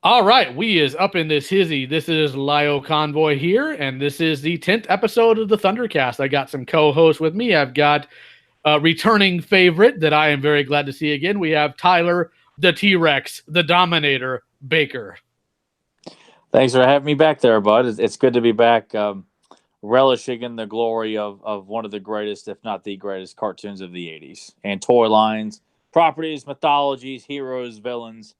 All right, we is up in this hizzy. This is Lio Convoy here, and this is the 10th episode of the ThunderCast. I got some co-hosts with me. I've got a returning favorite that I am very glad to see again. We have Tyler, the T-Rex, the Dominator, Baker. Thanks for having me back there, bud. It's good to be back, relishing in the glory of one of the greatest, if not the greatest, cartoons of the 80s. And toy lines, properties, mythologies, heroes, villains.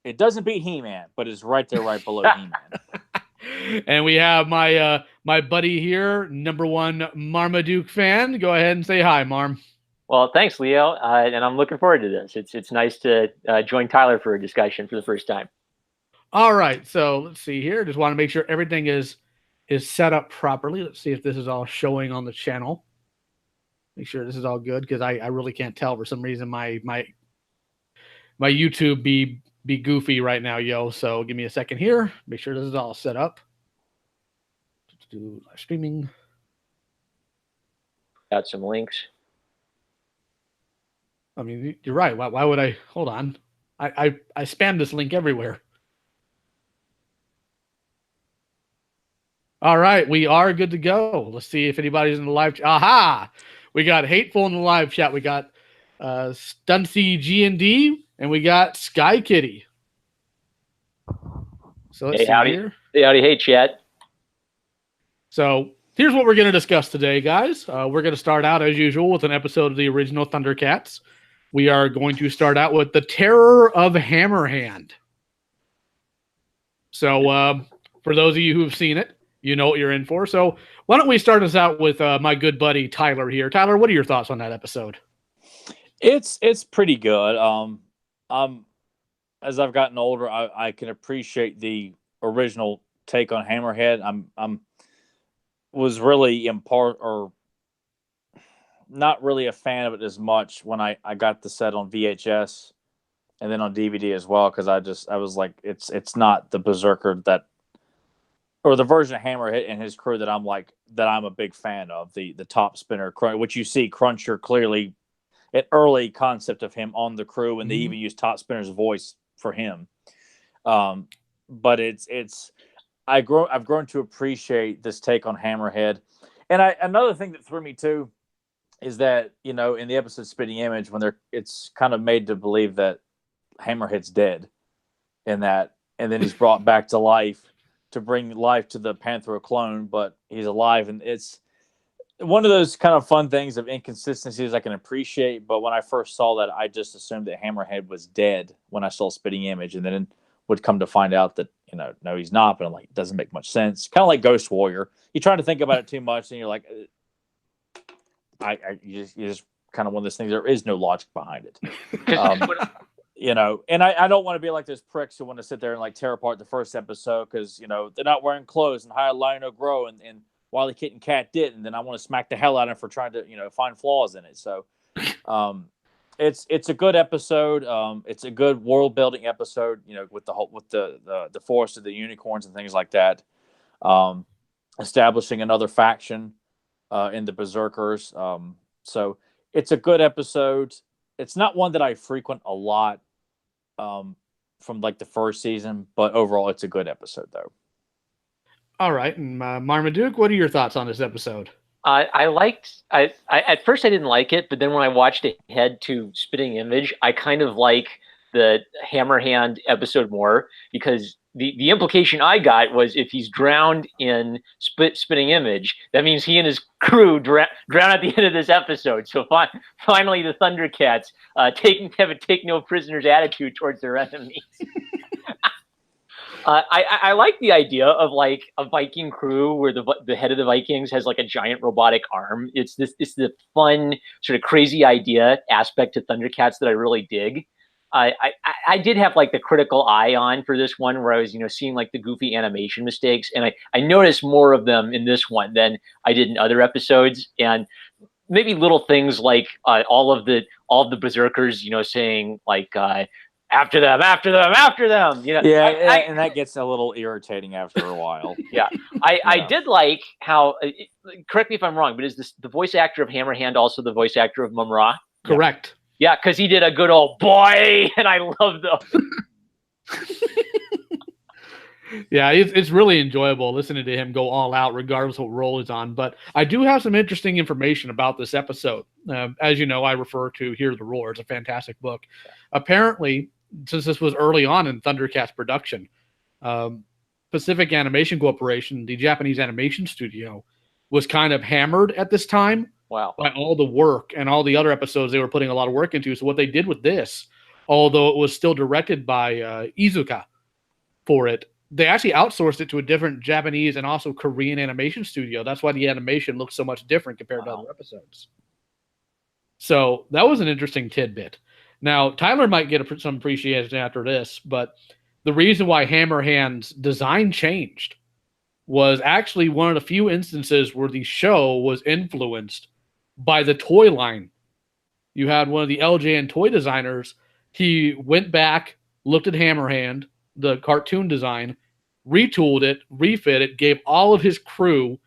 It doesn't beat He-Man, but it's right there, right below He-Man. And we have my my buddy here, number one Marmaduke fan. Go ahead and say hi, Marm. Well, thanks, Leo, and I'm looking forward to this. It's nice to join Tyler for a discussion for the first time. All right, so let's see here. Just want to make sure everything is set up properly. Let's see if this is all showing on the channel. Make sure this is all good because I really can't tell for some reason. My YouTube be goofy right now, yo. So give me a second here. Make sure this is all set up. Let's do live streaming. Got some links. I mean, you're right. Why would I? Hold on. I spam this link everywhere. All right, we are good to go. Let's see if anybody's in the live chat. Aha! We got Hateful in the live chat. We got Stuncy G&D, and we got Sky Kitty. So let's see here. Hey, howdy, hey, chat. So here's what we're going to discuss today, guys. We're going to start out, as usual, with an episode of the original ThunderCats. We are going to start out with The Terror of Hammerhand. So for those of you who have seen it, you know what you're in for. So why don't we start us out with my good buddy Tyler here. Tyler, what are your thoughts on that episode? It's pretty good. As I've gotten older, I can appreciate the original take on Hammerhead. I'm was really not really a fan of it as much when I got the set on VHS and then on DVD as well, because I was like, it's not the Berserker or the version of Hammerhead and his crew that I'm a big fan of, the top spinner, which you see Cruncher clearly an early concept of him on the crew, and they even use Top Spinner's voice for him. But I've grown to appreciate this take on Hammerhead. And another thing that threw me too is that, in the episode Spitting Image, when it's kind of made to believe that Hammerhead's dead, and then he's brought back to life to bring life to the Panthro clone, but he's alive, and it's one of those kind of fun things of inconsistencies I can appreciate. But when I first saw that, I just assumed that Hammerhead was dead when I saw Spitting Image, and then would come to find out that, no, he's not. But I'm like, it doesn't make much sense. Kind of like Ghost Warrior. You try to think about it too much, and you're like, you just kind of one of those things. There is no logic behind it. And I don't want to be like those pricks who want to sit there and tear apart the first episode because, they're not wearing clothes and how Lionel grow and Wily Kit and Cat did, and then I want to smack the hell out of him for trying to, find flaws in it. So, it's a good episode. It's a good world building episode, with the forest of the unicorns and things like that. Establishing another faction in the Berserkers. So it's a good episode. It's not one that I frequent a lot from the first season, but overall it's a good episode though. All right, and Marmaduke, what are your thoughts on this episode? I at first I didn't like it, but then when I watched ahead to Spitting Image, I kind of like the Hammerhand episode more, because the implication I got was if he's drowned in Spitting Image, that means he and his crew drown at the end of this episode. So finally, the ThunderCats have a take no prisoners attitude towards their enemies. I like the idea of a Viking crew where the head of the Vikings has a giant robotic arm. It's the fun sort of crazy idea aspect to ThunderCats that I really dig. I did have the critical eye on for this one, where I was seeing the goofy animation mistakes, and I noticed more of them in this one than I did in other episodes, and maybe little things like all of the Berserkers saying after them, after them, after them. And that gets a little irritating after a while. Yeah, I did like how. Correct me if I'm wrong, but is the voice actor of Hammerhand also the voice actor of Mumm-Ra? Correct. Yeah, because he did a good old boy, and I love those. Yeah, it's really enjoyable listening to him go all out, regardless of what role he's on. But I do have some interesting information about this episode. As you know, I refer to Hear the Roar. It's a fantastic book. Apparently, since this was early on in ThunderCats production, Pacific Animation Corporation, the Japanese animation studio, was kind of hammered at this time. Wow. By all the work and all the other episodes they were putting a lot of work into. So what they did with this, although it was still directed by Iizuka for it, they actually outsourced it to a different Japanese and also Korean animation studio. That's why the animation looks so much different compared to other episodes. So that was an interesting tidbit. Now, Tyler might get some appreciation after this, but the reason why Hammerhand's design changed was actually one of the few instances where the show was influenced by the toy line. You had one of the LJN toy designers. He went back, looked at Hammerhand, the cartoon design, retooled it, refit it, gave all of his crew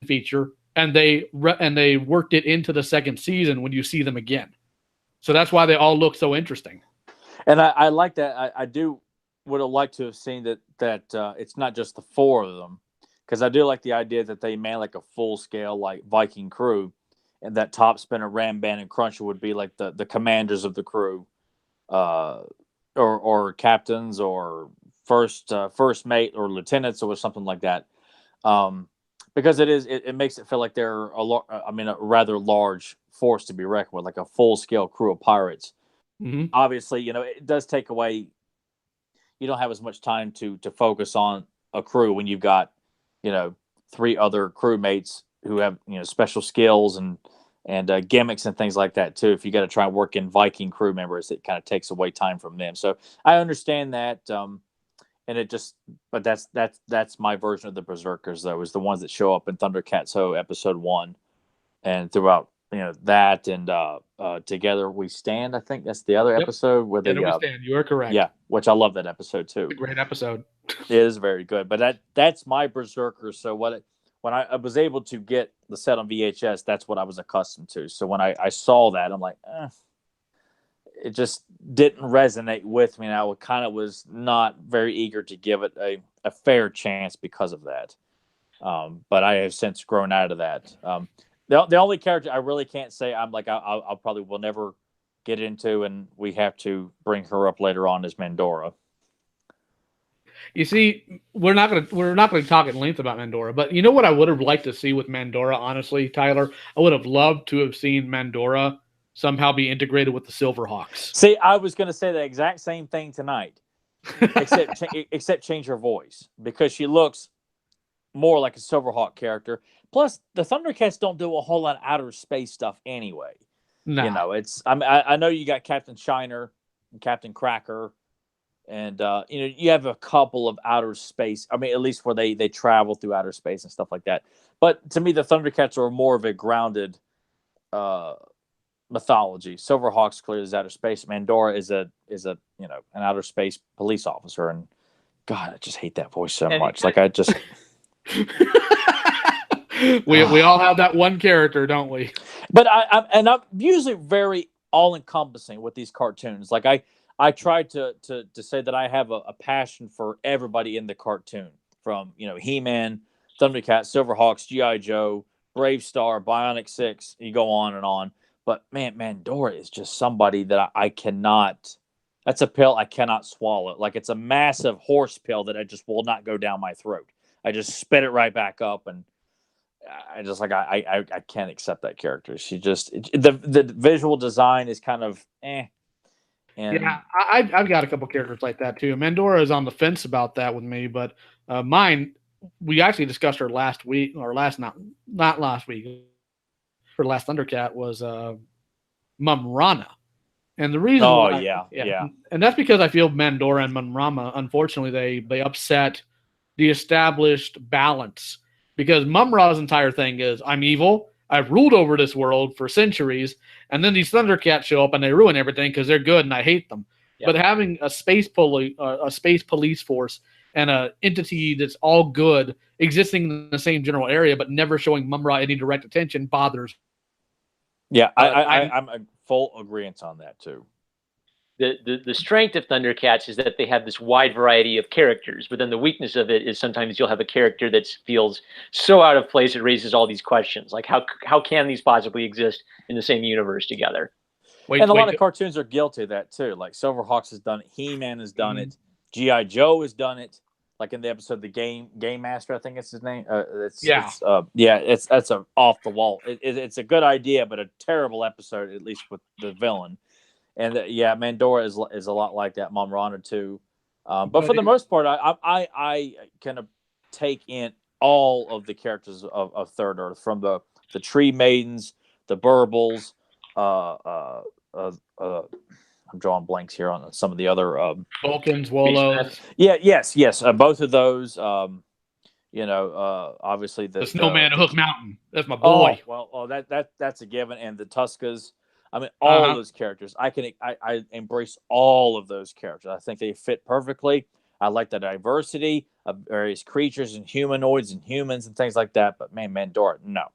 feature, and they worked it into the second season when you see them again. So that's why they all look so interesting. And I like that. I would have liked to have seen that it's not just the four of them, because I do like the idea that they made like a full scale like Viking crew, and that Top Spinner, Ramban, and Cruncher would be like the commanders of the crew, or captains or first mate or lieutenants or something like that, because it makes it feel like they're a rather large force to be reckoned with, like a full scale crew of pirates. Mm-hmm. Obviously, it does take away. You don't have as much time to focus on a crew when you've got 3 other crewmates who have special skills and gimmicks and things like that too. If you got to try and work in Viking crew members, it kind of takes away time from them. So I understand that, but that's my version of the Berserkers though, is the ones that show up in ThunderCats Ho episode 1 and throughout that and Together We Stand. I think that's the other episode where they Stand. You are correct. Yeah, which I love that episode too. It's a great episode. It is very good, but that's my Berserkers. So when I was able to get the set on VHS, that's what I was accustomed to. So when I saw that, I'm like, it just didn't resonate with me. And I kind of was not very eager to give it a fair chance because of that. But I have since grown out of that. The only character I really can't say I'm like I'll probably will never get into, and we have to bring her up later on, is Mandora. You see, we're not gonna talk at length about Mandora, but you know what I would have liked to see with Mandora, honestly, Tyler? I would have loved to have seen Mandora somehow be integrated with the Silverhawks. See, I was going to say the exact same thing tonight, except change her voice, because she looks more like a Silverhawk character. Plus, the ThunderCats don't do a whole lot of outer space stuff anyway. No. I know you got Captain Shiner and Captain Cracker. And, you have a couple of outer space. I mean, at least where they travel through outer space and stuff like that. But to me, the ThunderCats are more of a grounded mythology. Silverhawks clearly is outer space. Mandora is an outer space police officer. And God, I just hate that voice so much. Like I just. we all have that one character, don't we? But I'm usually very all encompassing with these cartoons. Like I try to say that I have a passion for everybody in the cartoon, from He-Man, ThunderCats, Silverhawks, G.I. Joe, Brave Star, Bionic 6. You go on and on. But man, Mandora is just somebody that I cannot. That's a pill I cannot swallow. Like it's a massive horse pill that I just will not go down my throat. I just spit it right back up, and I just I can't accept that character. She just the visual design is kind of eh. And yeah, I've got a couple characters like that too. Mandora is on the fence about that with me, but mine, we actually discussed her last week, or not last week. Her last ThunderCat was Mumm-Ra. And the reason and that's because I feel Mandora and Mumm-Ra, unfortunately, they upset the established balance, because Mumm-Ra's entire thing is, I'm evil, I've ruled over this world for centuries, and then these ThunderCats show up and they ruin everything because they're good and I hate them. Yep. But having a space police force and an entity that's all good existing in the same general area but never showing Mumm-Ra any direct attention bothers. Yeah, I'm a full agreement on that too. the strength of ThunderCats is that they have this wide variety of characters, but then the weakness of it is sometimes you'll have a character that feels so out of place it raises all these questions, like how can these possibly exist in the same universe together? And a lot of cartoons are guilty of that too. Like Silverhawks has done it, He-Man has done it, G.I. Joe has done it. Like in the episode, the Game Master, I think it's his name. That's a off the wall. It's a good idea, but a terrible episode, at least with the villain. And Mandora is a lot like that. Mumm-Ra too. But for the most part, I kind of take in all of the characters of Third Earth, from the Tree Maidens, the Burbles. I'm drawing blanks here on some of the other Vulcans, Wolos. Yes. Both of those. Obviously the Snowman of Hook Mountain. That's my boy. That's a given. And the Tuskas. I mean, all of those characters. I embrace all of those characters. I think they fit perfectly. I like the diversity of various creatures and humanoids and humans and things like that. But man, Mandora, no.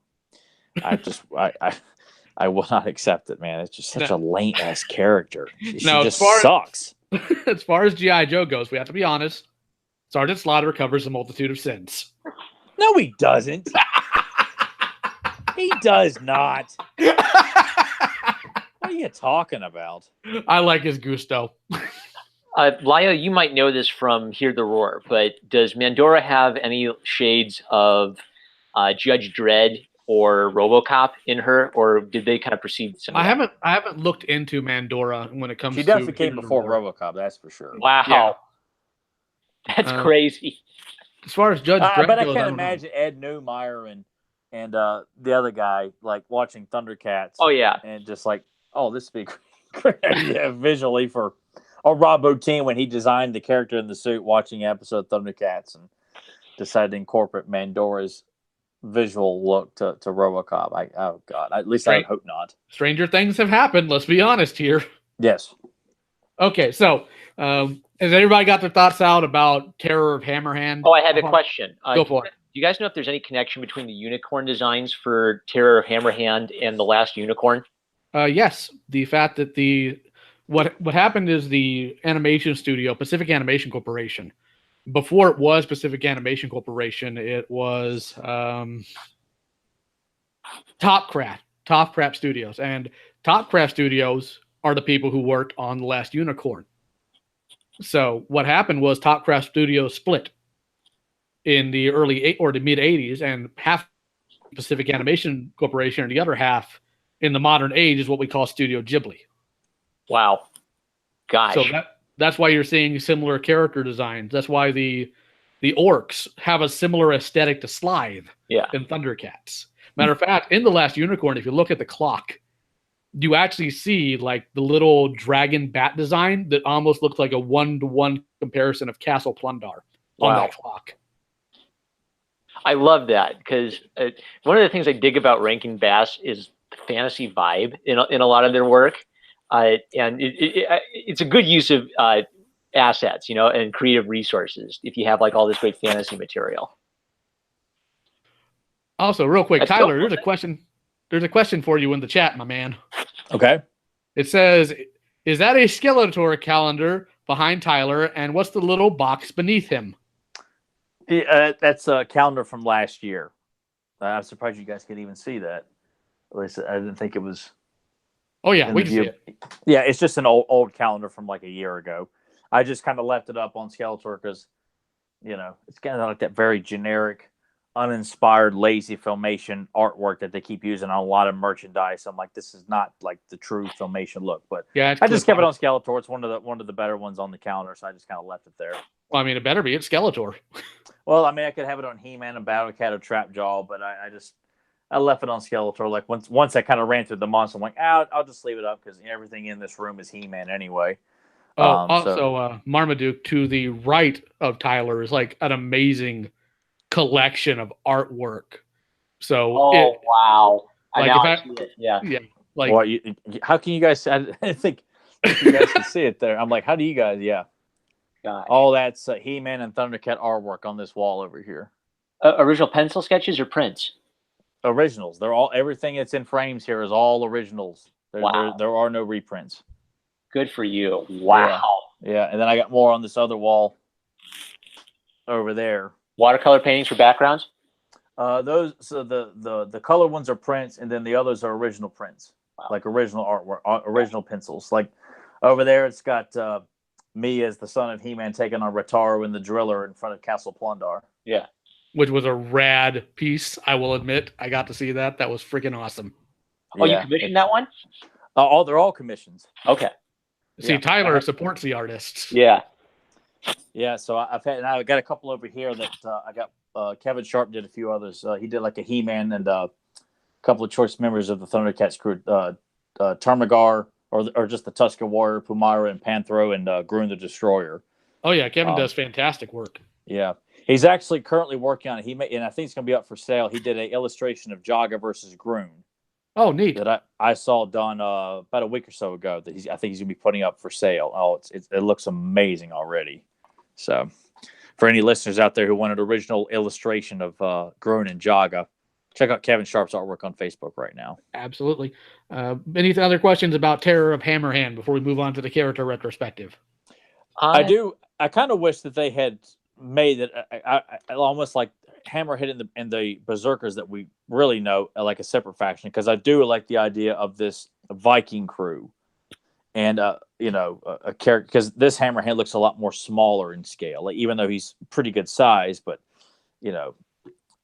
I will not accept it, man. It's just such a lame ass character. She just sucks. As far as G.I. Joe goes, we have to be honest. Sergeant Slaughter covers a multitude of sins. No, he doesn't. He does not. What are you talking about? I like his gusto. Lio, you might know this from Hear the Roar, but does Mandora have any shades of Judge Dredd or RoboCop in her, or did they kind of precede some? I haven't looked into Mandora when it comes to. She definitely came before RoboCop, that's for sure. Wow, that's crazy. As far as Judge Dredd but goes, I can't imagine Ed Neumeyer and the other guy like watching ThunderCats. Oh yeah, and just like, oh, this would be great visually for Rob Bottin when he designed the character in the suit, watching an episode of ThunderCats and decided to incorporate Mandora's visual look to RoboCop. Oh God, at least I hope not. Stranger things have happened. Let's be honest here. Yes. Okay, so has everybody got their thoughts out about Terror of Hammerhand? Oh, I had a question. Go for it. Do you guys know if there's any connection between the unicorn designs for Terror of Hammerhand and the Last Unicorn? Yes. The fact that what happened is the animation studio, Pacific Animation Corporation, before it was Pacific Animation Corporation, it was Topcraft Studios. And Topcraft Studios are the people who worked on The Last Unicorn. So what happened was Topcraft Studios split in the the mid 80s, and half Pacific Animation Corporation and the other half in the modern age is what we call Studio Ghibli. Wow. Gosh. So that's why you're seeing similar character designs. That's why the orcs have a similar aesthetic to Slithe in ThunderCats. Matter of fact, in The Last Unicorn, if you look at the clock, you actually see like the little dragon bat design that almost looks like a 1-to-1 comparison of Castle Plundar on that clock. I love that because one of the things I dig about Rankin Bass is the fantasy vibe in a lot of their work. And it's a good use of assets, and creative resources if you have like all this great fantasy material. Also, real quick, Tyler, there's a question. There's a question for you in the chat, my man. Okay. It says, "Is that a Skeletor calendar behind Tyler? And what's the little box beneath him?" That's a calendar from last year. I'm surprised you guys could even see that. At least I didn't think it was. Oh yeah, we can see it. Yeah, it's just an old calendar from like a year ago. I just kind of left it up on Skeletor because, it's kind of like that very generic, uninspired, lazy Filmation artwork that they keep using on a lot of merchandise. I'm like, this is not like the true Filmation look. But yeah, I just kept it on Skeletor. It's one of the better ones on the calendar, so I just kind of left it there. Well, I mean, it better be. It's Skeletor. Well, I mean, I could have it on He-Man and Battle Cat or Trapjaw, but I left it on Skeletor. Like once I kind of ran through the monster, I'm like, I'll just leave it up because everything in this room is He-Man anyway. Marmaduke to the right of Tyler is like an amazing collection of artwork. So, wow! Yeah. Like, well, how can you guys? I think you guys can see it there. I'm like, how do you guys? Yeah. God. All that's He-Man and ThunderCat artwork on this wall over here. Original pencil sketches or prints? Originals. They're all everything that's in frames here is all originals. There are no reprints. Good for you. Wow. Yeah, and then I got more on this other wall over there. Watercolor paintings for backgrounds? Those so the color ones are prints, and then the others are original prints, like original artwork, original pencils. Like over there, it's got me as the son of He-Man taking on Rotaro and the Driller in front of Castle Plundar. Yeah. Which was a rad piece, I will admit. I got to see that. That was freaking awesome. Oh, you commissioned that one? They're all commissions. Okay. See, Tyler supports the artists. Yeah. Yeah, so I've got a couple over here that I got. Kevin Sharp did a few others. He did like a He-Man and a couple of choice members of the ThunderCats crew, Tarmagar or just the Tusker Warrior, Mumm-Ra and Panthro, and Grun the Destroyer. Oh yeah, Kevin does fantastic work. Yeah, he's actually currently working on it. And I think it's going to be up for sale. He did an illustration of Jaga versus Grun. Oh, neat. That I saw done about a week or so ago. That I think he's going to be putting up for sale. Oh, it looks amazing already. So, for any listeners out there who wanted original illustration of Grun and Jaga, check out Kevin Sharp's artwork on Facebook right now. Absolutely. Any other questions about Terror of Hammerhand before we move on to the character retrospective? I do. I kind of wish that they had made it I almost like Hammerhead and the Berserkers that we really know like a separate faction, because I do like the idea of this Viking crew and a character, because this Hammerhead looks a lot more smaller in scale, like, even though he's pretty good size, but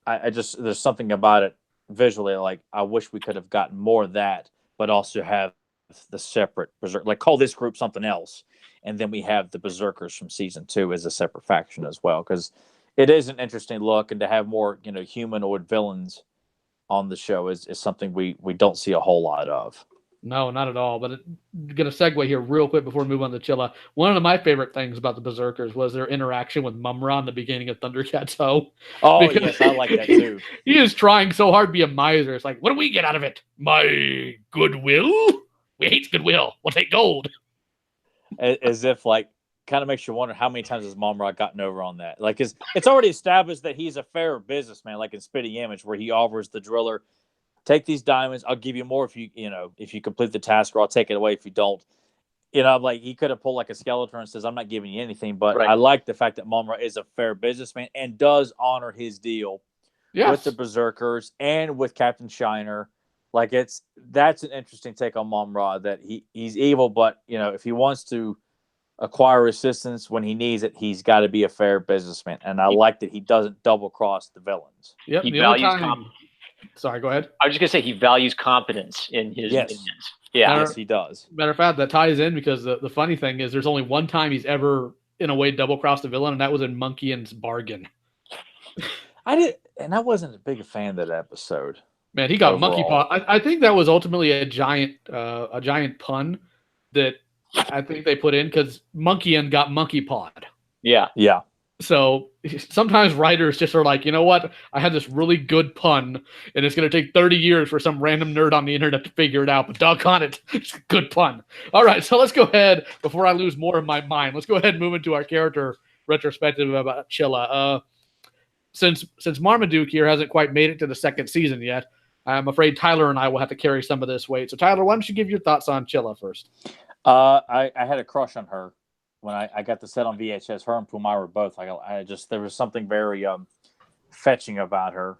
I just there's something about it visually, like I wish we could have gotten more of that, but also have the separate Berserker, like call this group something else, and then we have the Berserkers from season 2 as a separate faction as well, because it is an interesting look, and to have more humanoid villains on the show is something we don't see a whole lot of. No, not at all. But going to segue here real quick before we move on to Chilla. One of my favorite things about the Berserkers was their interaction with Mumm-Ra in the beginning of ThunderCats Ho. Oh, yes, I like that too. He is trying so hard to be a miser. It's like, what do we get out of it? My goodwill? We hate goodwill. We'll take gold. As if, like, kind of makes you wonder how many times has Mumm-Ra gotten over on that. Like, it's already established that he's a fair businessman, like in Spitting Image, where he offers the Driller, take these diamonds, I'll give you more if you complete the task, or I'll take it away if you don't. Like, he could have pulled like a Skeletor and says, I'm not giving you anything, but right. I like the fact that Mumm-Ra is a fair businessman and does honor his deal with the Berserkers and with Captain Shiner. Like, that's an interesting take on Mumm-Ra, that he's evil, but if he wants to acquire assistance when he needs it, he's got to be a fair businessman. And I like that he doesn't double cross the villains. Yep. He values Sorry, go ahead. I was just gonna say he values competence in his minions. Yeah, yes, he does. Matter of fact, that ties in because the funny thing is there's only one time he's ever in a way double crossed the villain, and that was in Monkey and's Bargain. I wasn't a big fan of that episode. Man, he got overall. Monkey paw. I think that was ultimately a giant pun that I think they put in, because Monkey and got monkey pawed. Yeah. Yeah. So sometimes writers just are like, you know what? I had this really good pun, and it's going to take 30 years for some random nerd on the internet to figure it out, but doggone it, it's a good pun. All right, so let's go ahead, before I lose more of my mind, let's go ahead and move into our character retrospective about Chilla. Since Marmaduke here hasn't quite made it to the second season yet, I'm afraid Tyler and I will have to carry some of this weight. So Tyler, why don't you give your thoughts on Chilla first? I had a crush on her when I got the set on VHS. Her and Mumm-Ra both. There was something very fetching about her.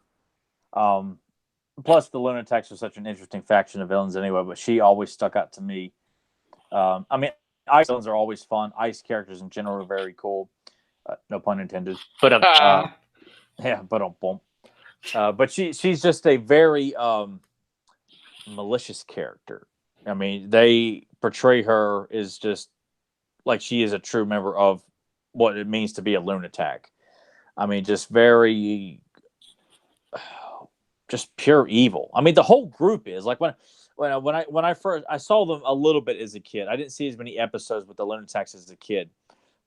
Plus, the Lunatics are such an interesting faction of villains anyway, but she always stuck out to me. Ice villains are always fun. Ice characters in general are very cool. No pun intended. But but she's just a very malicious character. I mean, they portray her as just like she is a true member of what it means to be a lunatic. I mean, just very, just pure evil. I mean, the whole group is like when I first I saw them a little bit as a kid. I didn't see as many episodes with the Lunatics as a kid,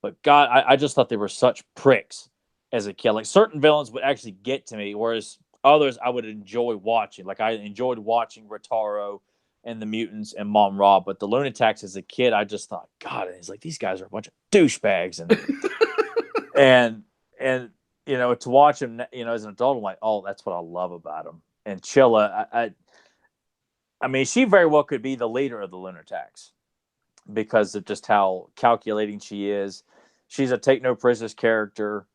but God, I just thought they were such pricks as a kid. Like, certain villains would actually get to me, whereas others I would enjoy watching. Like, I enjoyed watching Rotaro and the mutants and Mumm-Ra, but the Lunatics as a kid, I just thought, God, and it's like, these guys are a bunch of douchebags, and to watch them, as an adult, I'm like, oh, that's what I love about them. And Chilla, I mean, she very well could be the leader of the Lunatics, because of just how calculating she is. She's a take no prisoners character,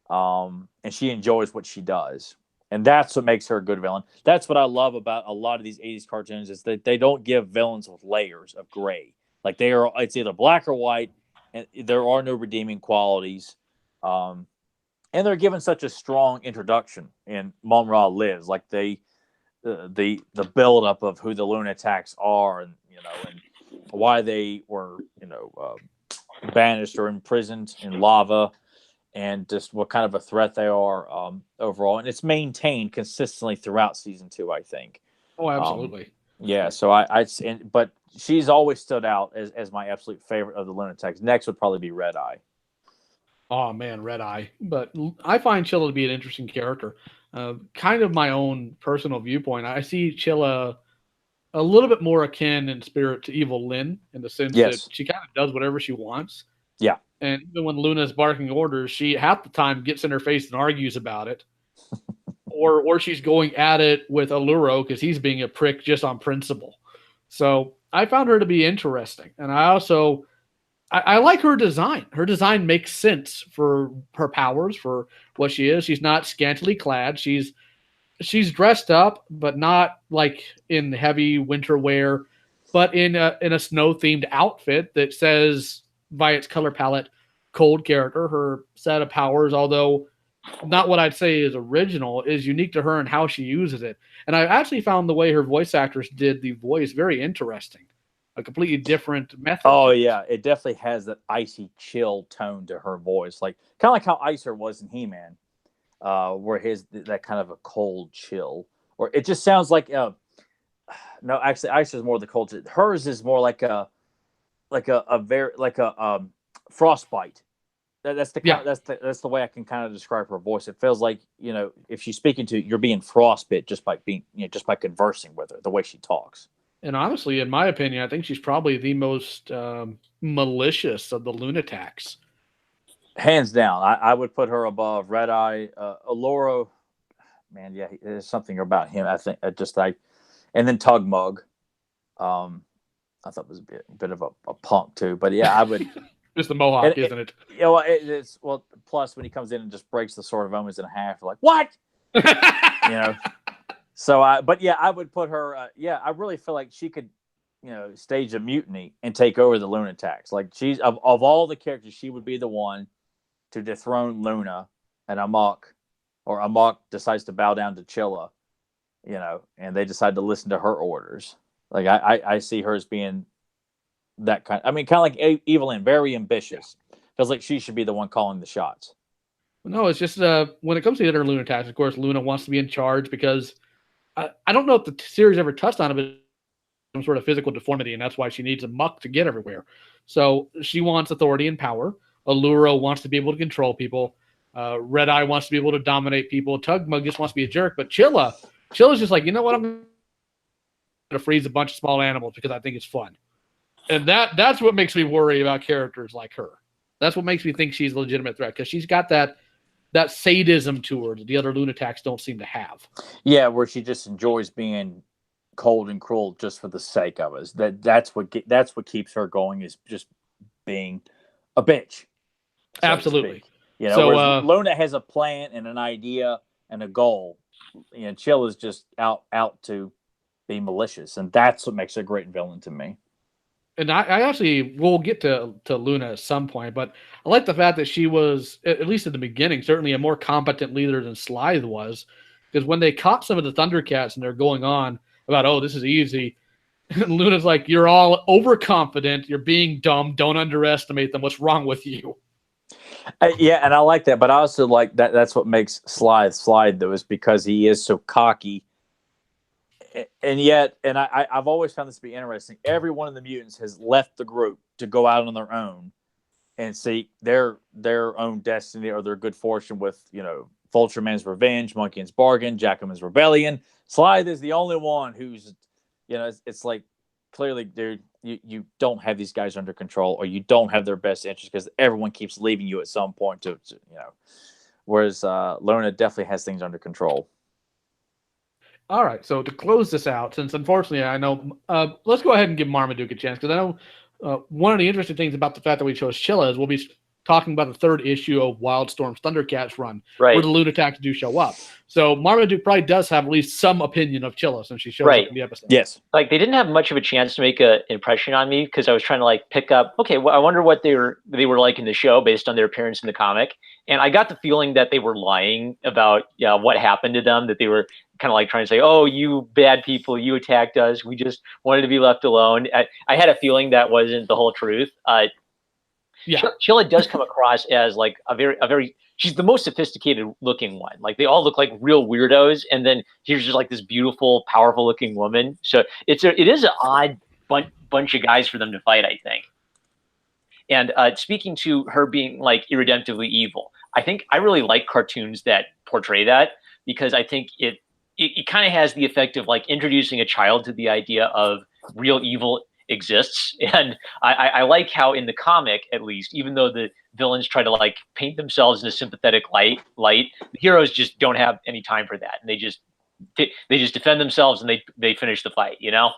and she enjoys what she does. And that's what makes her a good villain. That's what I love about a lot of these 80s cartoons is that they don't give villains with layers of gray. Like it's either black or white, and there are no redeeming qualities. And they're given such a strong introduction in Mumm-Ra Lives. Like the buildup of who the Lunatics are, and and why they were banished or imprisoned in lava, and just what kind of a threat they are overall. And it's maintained consistently throughout season 2, I think. Oh, absolutely. Yeah. So but she's always stood out as my absolute favorite of the Lunatics. Next would probably be Red Eye. Oh man, Red Eye. But I find Chilla to be an interesting character. Kind of my own personal viewpoint. I see Chilla a little bit more akin in spirit to Evil Lyn, in the sense that she kind of does whatever she wants. Yeah. And even when Luna's barking orders, she half the time gets in her face and argues about it. or she's going at it with Alluro because he's being a prick just on principle. So I found her to be interesting. And I also I like her design. Her design makes sense for her powers, for what she is. She's not scantily clad. She's dressed up, but not like in heavy winter wear, but in a snow themed outfit that says by its color palette, cold character. Her set of powers, although not what I'd say is original, is unique to her and how she uses it. And I actually found the way her voice actress did the voice very interesting. A completely different method. Oh yeah, it definitely has that icy chill tone to her voice, like kind of like how Icer was in He-Man, where that kind of a cold chill, or it just sounds like no, actually Icer's more the cold. Hers is more like a frostbite. That's the way I can kind of describe her voice. It feels like if she's speaking to you, you're being frostbit just by conversing with her, the way she talks. And honestly, in my opinion, I think she's probably the most malicious of the Lunatics. Hands down. I would put her above Red Eye. Alluro, man, yeah, there's something about him. I think and then Tug Mug. I thought was a bit of a punk too, but yeah, I would. Just the mohawk, isn't it? Yeah, it's plus when he comes in and just breaks the sword of omens in half, you're like, what? So, but yeah, I would put her. I really feel like she could, stage a mutiny and take over the Lunatics. Like she's of all the characters, she would be the one to dethrone Luna, and Amok decides to bow down to Chilla, and they decide to listen to her orders. Like I see her as being that kind. I mean, kind of like Evil Lyn, very ambitious. Feels like she should be the one calling the shots. No, it's just when it comes to the other Lunatics, of course, Luna wants to be in charge because. I don't know if the series ever touched on it, but some sort of physical deformity, and that's why she needs a muck to get everywhere. So she wants authority and power. Alluro wants to be able to control people. Red Eye wants to be able to dominate people. Tugmug just wants to be a jerk. But Chilla's just like, you know what? I'm going to freeze a bunch of small animals because I think it's fun. And that's what makes me worry about characters like her. That's what makes me think she's a legitimate threat, because she's got that sadism to her that the other Lunatics don't seem to have. Yeah, where she just enjoys being cold and cruel just for the sake of us. That's what keeps her going, is just being a bitch. So absolutely. So Luna has a plan and an idea and a goal. Chill is just out to be malicious, and that's what makes her a great villain to me. And I actually will get to Luna at some point, but I like the fact that she was, at least in the beginning, certainly a more competent leader than Slythe was. Because when they caught some of the ThunderCats and they're going on about, oh, this is easy, Luna's like, you're all overconfident, you're being dumb, don't underestimate them, what's wrong with you? Yeah, and I like that, but I also like that. That's what makes Slythe, though, is because he is so cocky. And yet, I've always found this to be interesting. Every one of the mutants has left the group to go out on their own and seek their own destiny or their good fortune with, Vulture Man's revenge, Monkey's bargain, Jackaman's rebellion. Slythe is the only one who's, it's like, clearly, dude, you don't have these guys under control, or you don't have their best interest, because everyone keeps leaving you at some point to Whereas Luna definitely has things under control. All right, so to close this out, since unfortunately I know, let's go ahead and give Marmaduke a chance, because I know one of the interesting things about the fact that we chose Chilla is we'll be talking about the third issue of Wildstorm's ThunderCats run, where the Lunatics do show up. So Marmaduke probably does have at least some opinion of Chilla since she shows up in the episode. Yes. Like, they didn't have much of a chance to make an impression on me because I was trying to like pick up, okay, well, I wonder what they were like in the show based on their appearance in the comic. And I got the feeling that they were lying about what happened to them, that they were kind of like trying to say, oh, you bad people, you attacked us. We just wanted to be left alone. I had a feeling that wasn't the whole truth. Chilla does come across as like a very she's the most sophisticated looking one. Like, they all look like real weirdos, and then here's just like this beautiful, powerful looking woman. So it is an odd bunch of guys for them to fight, I think. And speaking to her being like irredemptively evil, I think I really like cartoons that portray that, because I think it kind of has the effect of like introducing a child to the idea of real evil exists. And I like how in the comic, at least, even though the villains try to like paint themselves in a sympathetic light, the heroes just don't have any time for that, and they just defend themselves and they finish the fight, you know.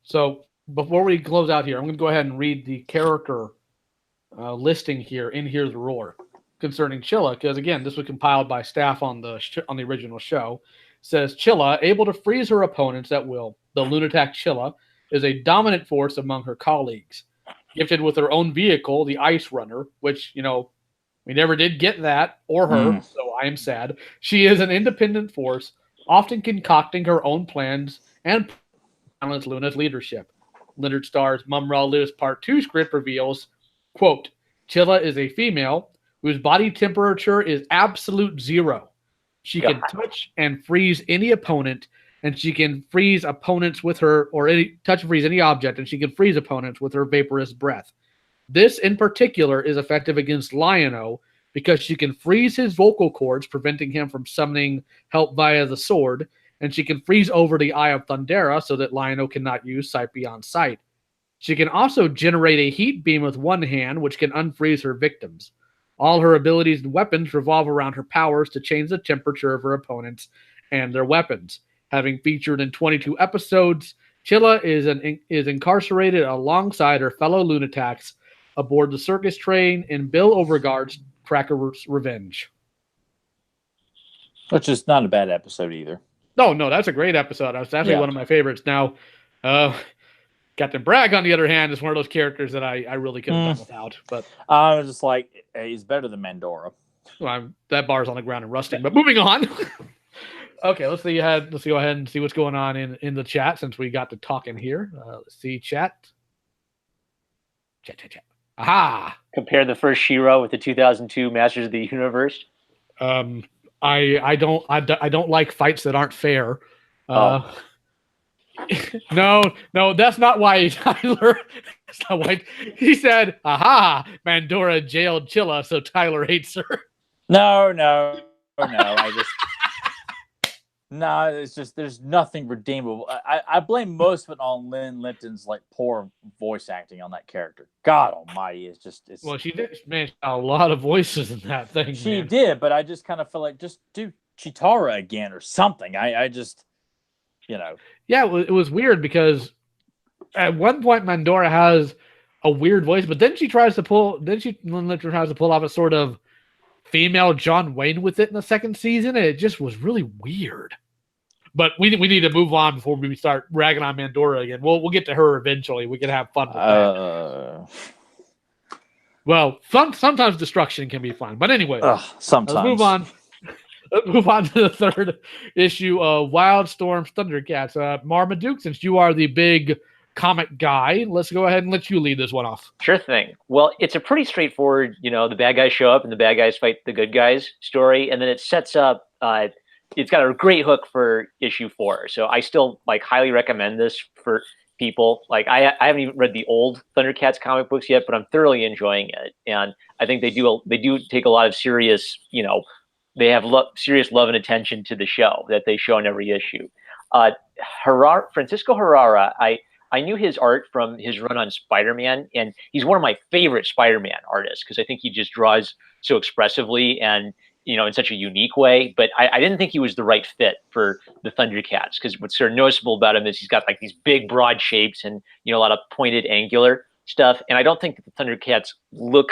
So before we close out here, I'm going to go ahead and read the character listing here in Hear the Roar concerning Chilla, because again, this was compiled by staff on the original show. It says Chilla, able to freeze her opponents at will. The Lunatic Chilla is a dominant force among her colleagues. Gifted with her own vehicle, the Ice Runner, which, you know, we never did get that or her, so I am sad. She is an independent force, often concocting her own plans and balance Luna's leadership. Leonard Starr's Mumm-Ra Lives Part 2 script reveals, quote, Chilla is a female whose body temperature is absolute zero. She can touch and freeze any opponent, and she can freeze opponents with her, or touch and freeze any object, and she can freeze opponents with her vaporous breath. This, in particular, is effective against Lion-O because she can freeze his vocal cords, preventing him from summoning help via the sword, and she can freeze over the Eye of Thundera so that Lion-O cannot use Sight Beyond Sight. She can also generate a heat beam with one hand, which can unfreeze her victims. All her abilities and weapons revolve around her powers to change the temperature of her opponents and their weapons. Having featured in 22 episodes, Chilla is incarcerated alongside her fellow Lunatics aboard the circus train in Bill Overgaard's Cracker's Revenge. Which is not a bad episode either. No, that's a great episode. That's actually one of my favorites. Now, Captain Bragg, on the other hand, is one of those characters that I really couldn't have done without. But I was just like, hey, he's better than Mandora. Well, that bar's on the ground and rusting. But moving on. Okay, let's go ahead and see what's going on in the chat since we got to talking here. Let's see chat. Chat. Aha! Compare the first She-Ra with the 2002 Masters of the Universe. I don't like fights that aren't fair. No, that's not why Tyler. That's not why he said. Aha! Mandora jailed Chilla, so Tyler hates her. No. No, it's just there's nothing redeemable. I blame most of it on Lynn Lipton's like poor voice acting on that character. God Almighty, it's well, she did a lot of voices in that thing. She did, but I just kind of feel like just do Chitara again or something. I just, you know. Yeah, it was weird because at one point Mandora has a weird voice, but then Lynn Lipton tries to pull off a sort of female John Wayne with it in the second season, and it just was really weird. But we need to move on before we start ragging on Mandora again. We'll get to her eventually. We can have fun with that. Well, sometimes destruction can be fun. But anyway, sometimes. Let's move on. Let's move on to the third issue of Wildstorm's ThunderCats. Marmaduke, since you are the big comic guy, let's go ahead and let you lead this one off. Sure thing. Well, it's a pretty straightforward, the bad guys show up and the bad guys fight the good guys story. And then it sets up, it's got a great hook for issue 4. So I still highly recommend this for people. I haven't even read the old ThunderCats comic books yet, but I'm thoroughly enjoying it. And I think they do take a lot of serious, they have serious love and attention to the show that they show in every issue. Francisco Herrera, I knew his art from his run on Spider-Man, and he's one of my favorite Spider-Man artists because I think he just draws so expressively, and in such a unique way. But I didn't think he was the right fit for the ThunderCats, because what's sort of noticeable about him is he's got like these big, broad shapes and a lot of pointed, angular stuff. And I don't think that the ThunderCats look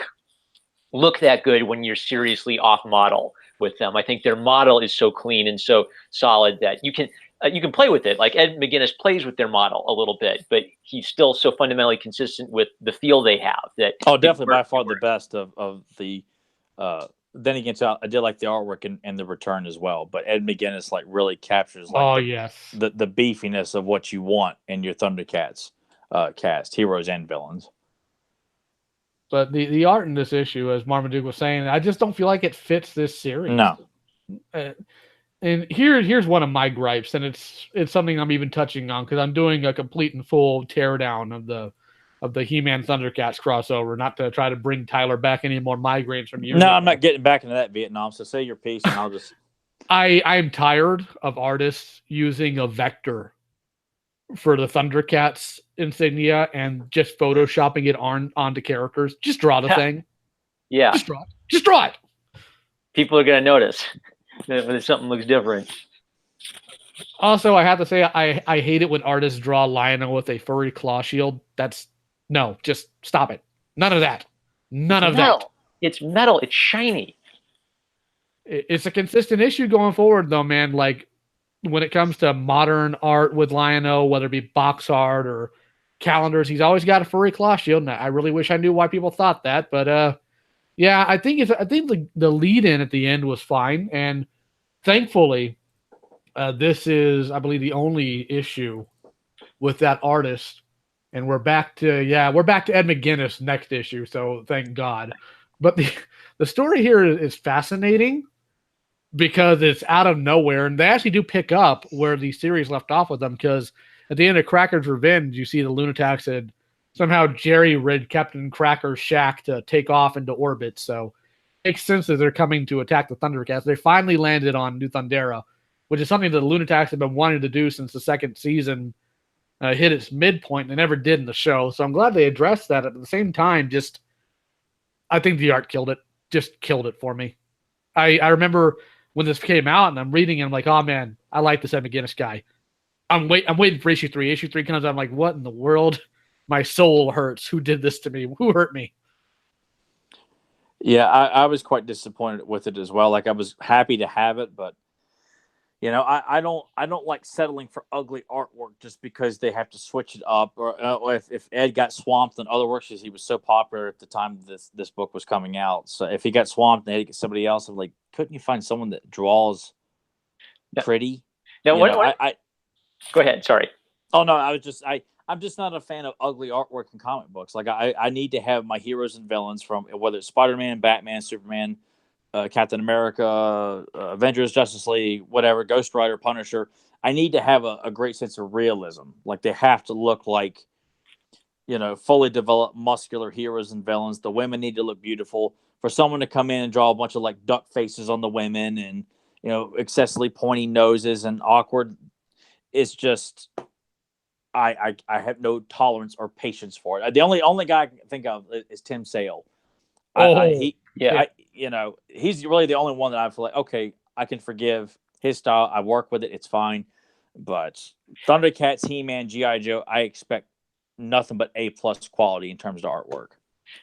that good when you're seriously off model with them. I think their model is so clean and so solid that you can play with it. Like Ed McGuinness plays with their model a little bit, but he's still so fundamentally consistent with the feel they have. That definitely by far the best of the. Then again, so I did like the artwork and the return as well. But Ed McGuinness like really captures like the beefiness of what you want in your ThunderCats cast, heroes and villains. But the art in this issue, as Marmaduke was saying, I just don't feel like it fits this series. No. And here's one of my gripes, and it's something I'm even touching on because I'm doing a complete and full teardown of the He-Man ThunderCats crossover, not to try to bring Tyler back any more migraines from you. No, I'm not getting back into that Vietnam. So say your piece, and I'll just. I'm tired of artists using a vector for the ThunderCats insignia and just photoshopping it onto characters. Just draw the thing. Yeah. Just draw it. People are going to notice when something looks different. Also, I have to say, I hate it when artists draw Lionel with a furry claw shield. Just stop it. None of that. None of that. It's metal. It's shiny. It's a consistent issue going forward, though, man. Like, when it comes to modern art with Lion-O, whether it be box art or calendars, he's always got a furry claw shield. And I really wish I knew why people thought that. But yeah, I think the lead in at the end was fine. And thankfully, this is, I believe, the only issue with that artist. And we're back to Ed McGuinness next issue. So thank God. But the story here is fascinating, because it's out of nowhere, and they actually do pick up where the series left off with them, because at the end of Cracker's Revenge, you see the Lunatics had somehow jerry-rigged Captain Cracker's shack to take off into orbit, so it makes sense that they're coming to attack the ThunderCats. They finally landed on New Thundera, which is something that the Lunatics have been wanting to do since the second season hit its midpoint. They never did in the show, so I'm glad they addressed that. At the same time, I think the art killed it. Just killed it for me. I remember when this came out, and I'm reading it, I'm like, oh man, I like this Ed McGuinness guy. I'm waiting for issue 3. Issue 3 comes out, I'm like, what in the world? My soul hurts. Who did this to me? Who hurt me? Yeah, I was quite disappointed with it as well. Like, I was happy to have it, but I don't like settling for ugly artwork just because they have to switch it up. Or if Ed got swamped in other works, because he was so popular at the time this book was coming out. So if he got swamped and they had to get somebody else, I'm like, couldn't you find someone that draws pretty? No, go ahead. Sorry. Oh no, I'm just not a fan of ugly artwork in comic books. Like I need to have my heroes and villains from, whether it's Spider-Man, Batman, Superman, Captain America, Avengers, Justice League, whatever, Ghost Rider, Punisher. I need to have a great sense of realism. Like, they have to look like, fully developed muscular heroes and villains. The women need to look beautiful. For someone to come in and draw a bunch of like duck faces on the women and, excessively pointy noses and awkward, it's just, I have no tolerance or patience for it. The only guy I can think of is Tim Sale. He's really the only one that I feel like, okay, I can forgive his style. I work with it. It's fine. But ThunderCats, He-Man, G.I. Joe, I expect nothing but A+ quality in terms of artwork.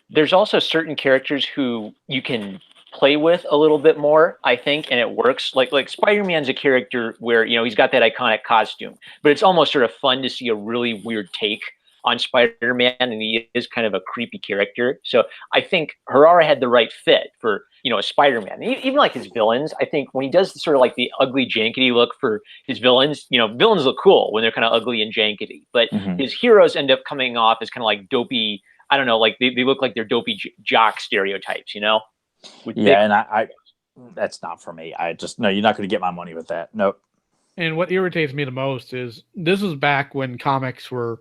There's also certain characters who you can play with a little bit more, I think, and it works. Like Spider-Man's a character where, he's got that iconic costume, but it's almost sort of fun to see a really weird take on Spider-Man, and he is kind of a creepy character. So I think Harara had the right fit for, a Spider-Man. Even like his villains, I think when he does sort of like the ugly jankety look for his villains, villains look cool when they're kind of ugly and jankety, but his heroes end up coming off as kind of like dopey, I don't know, like they look like they're dopey jock stereotypes, And I that's not for me. No, you're not going to get my money with that. Nope. And what irritates me the most is this was back when comics were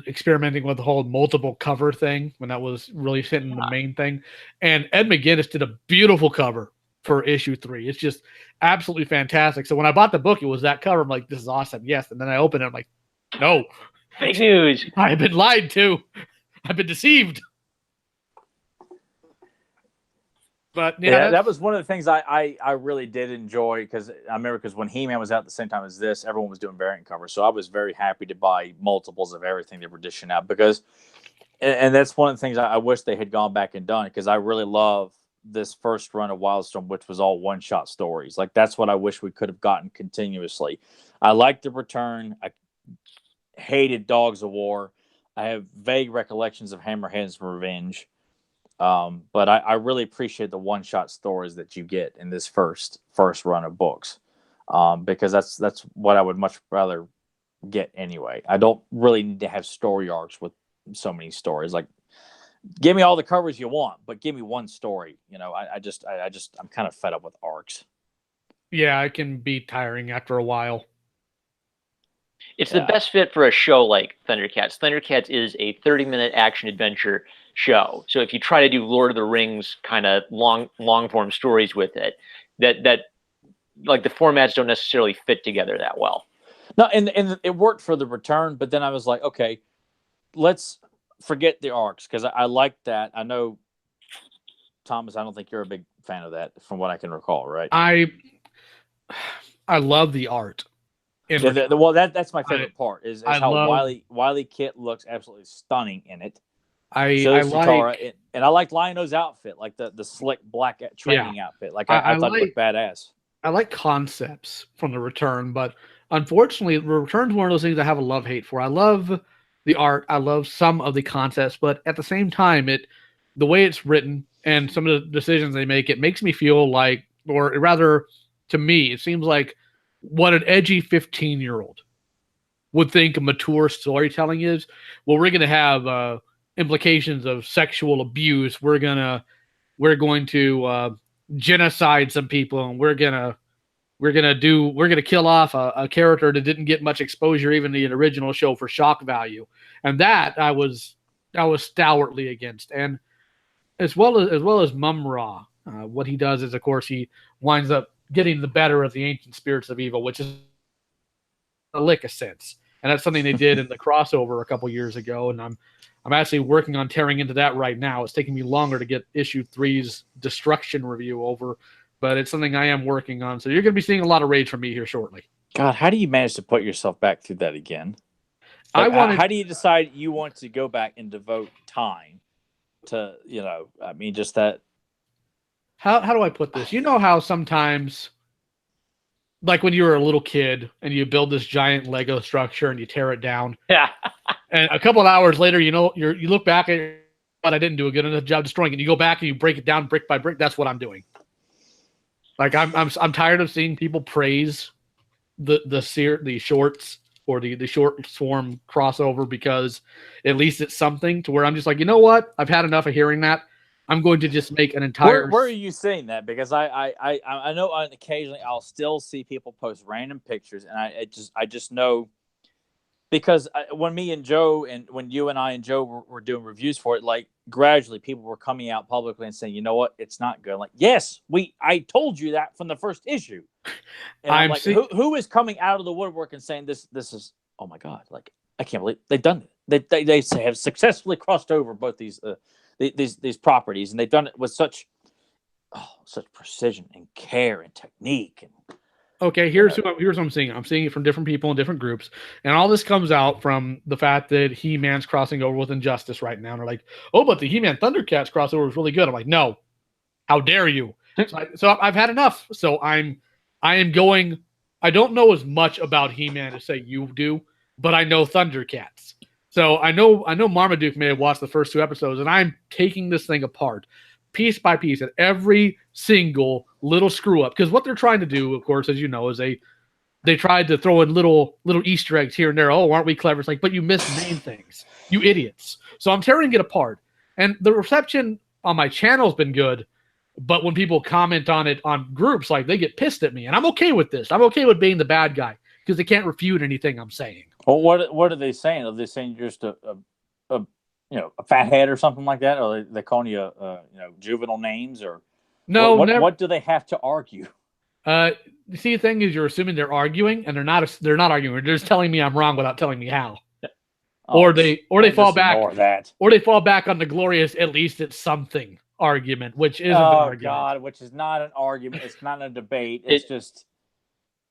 experimenting with the whole multiple cover thing, when that was really hitting the main thing. And Ed McGuinness did a beautiful cover for issue 3. It's just absolutely fantastic. So when I bought the book, it was that cover. I'm like, this is awesome. Yes. And then I opened it. I'm like, no. Fake news. I've been lied to. I've been deceived. But yeah, that was one of the things I really did enjoy, because I remember when He-Man was out at the same time as this, everyone was doing variant covers, so I was very happy to buy multiples of everything they were dishing out, because, and that's one of the things I wish they had gone back and done, because I really love this first run of Wildstorm, which was all one-shot stories. Like, that's what I wish we could have gotten continuously. I liked the return. I hated Dogs of War. I have vague recollections of Hammerhand's Revenge. But I really appreciate the one-shot stories that you get in this first run of books, because that's what I would much rather get anyway. I don't really need to have story arcs with so many stories. Like, give me all the covers you want, but give me one story. You know, I'm kind of fed up with arcs. Yeah, it can be tiring after a while. It's the best fit for a show like ThunderCats. ThunderCats is a 30-minute action adventure show. So if you try to do Lord of the Rings kind of long form stories with it, that like the formats don't necessarily fit together that well. No, and it worked for the return, but then I was like, okay, let's forget the arcs, because I like that. I know, Thomas, I don't think you're a big fan of that, from what I can recall, right? I love the art. Well, that's my favorite part is how love, Wily Kit looks absolutely stunning in it. I like, and I like Lionel's outfit, like the slick black training outfit. Like I thought it looked badass. I like concepts from the return, but unfortunately, the return's one of those things I have a love-hate for. I love the art, I love some of the concepts, but at the same time, the way it's written and some of the decisions they make, it makes me feel like, or rather, to me, it seems like what an edgy 15-year-old would think a mature storytelling is. Well, we're going to have implications of sexual abuse. We're going to genocide some people, and we're going to kill off a character that didn't get much exposure even in the original show for shock value. And that I was stoutly against. And as well as Mumm-Ra, what he does is, of course, he winds up getting the better of the ancient spirits of evil, which is a lick of sense. And that's something they did in the crossover a couple years ago. And I'm actually working on tearing into that right now. It's taking me longer to get issue 3's Destruction review over, but it's something I am working on. So you're going to be seeing a lot of rage from me here shortly. God, how do you manage to put yourself back through that again? Like, how do you decide you want to go back and devote time to, just that? How do I put this? You know how sometimes, like when you were a little kid and you build this giant Lego structure and you tear it down. Yeah. And a couple of hours later, you look back at it, but I didn't do a good enough job destroying it. You go back and you break it down brick by brick. That's what I'm doing. Like I'm tired of seeing people praise the shorts or the short form crossover, because at least it's something to where I'm just like, you know what? I've had enough of hearing that. I'm going to just make an entire. Where are you seeing that? Because I know occasionally I'll still see people post random pictures, and I just know, because when me and Joe and when you and I and Joe were doing reviews for it, like gradually people were coming out publicly and saying, you know what, it's not good. Like, yes, I told you that from the first issue. And I'm like, who is coming out of the woodwork and saying this is, oh my God, like I can't believe they've done it. They have successfully crossed over both these properties, and they've done it with such precision and care and technique. And okay, here's what I'm seeing. I'm seeing it from different people in different groups, and all this comes out from the fact that He-Man's crossing over with Injustice right now. And they're like, "Oh, but the He-Man ThunderCats crossover is really good." I'm like, "No, how dare you?" So I've had enough. So I am going. I don't know as much about He-Man as say you do, but I know ThunderCats. So I know Marmaduke may have watched the first 2 episodes, and I'm taking this thing apart piece by piece at every single little screw up. Because what they're trying to do, of course, as you know, is they tried to throw in little Easter eggs here and there. Oh, aren't we clever? It's like, but you misnamed things, you idiots. So I'm tearing it apart. And the reception on my channel has been good, but when people comment on it on groups, like, they get pissed at me. And I'm okay with this. I'm okay with being the bad guy, because they can't refute anything I'm saying. Well, what are they saying? Are they saying you're just a fathead or something like that? Or they calling you juvenile names? Or no? What do they have to argue? See, the thing is, you're assuming they're arguing, and they're not arguing. They're just telling me I'm wrong without telling me how. Or they fall back, or they fall back on the glorious, at least it's something argument, which isn't an Oh argument. God, which is not an argument. It's not a debate. It's just.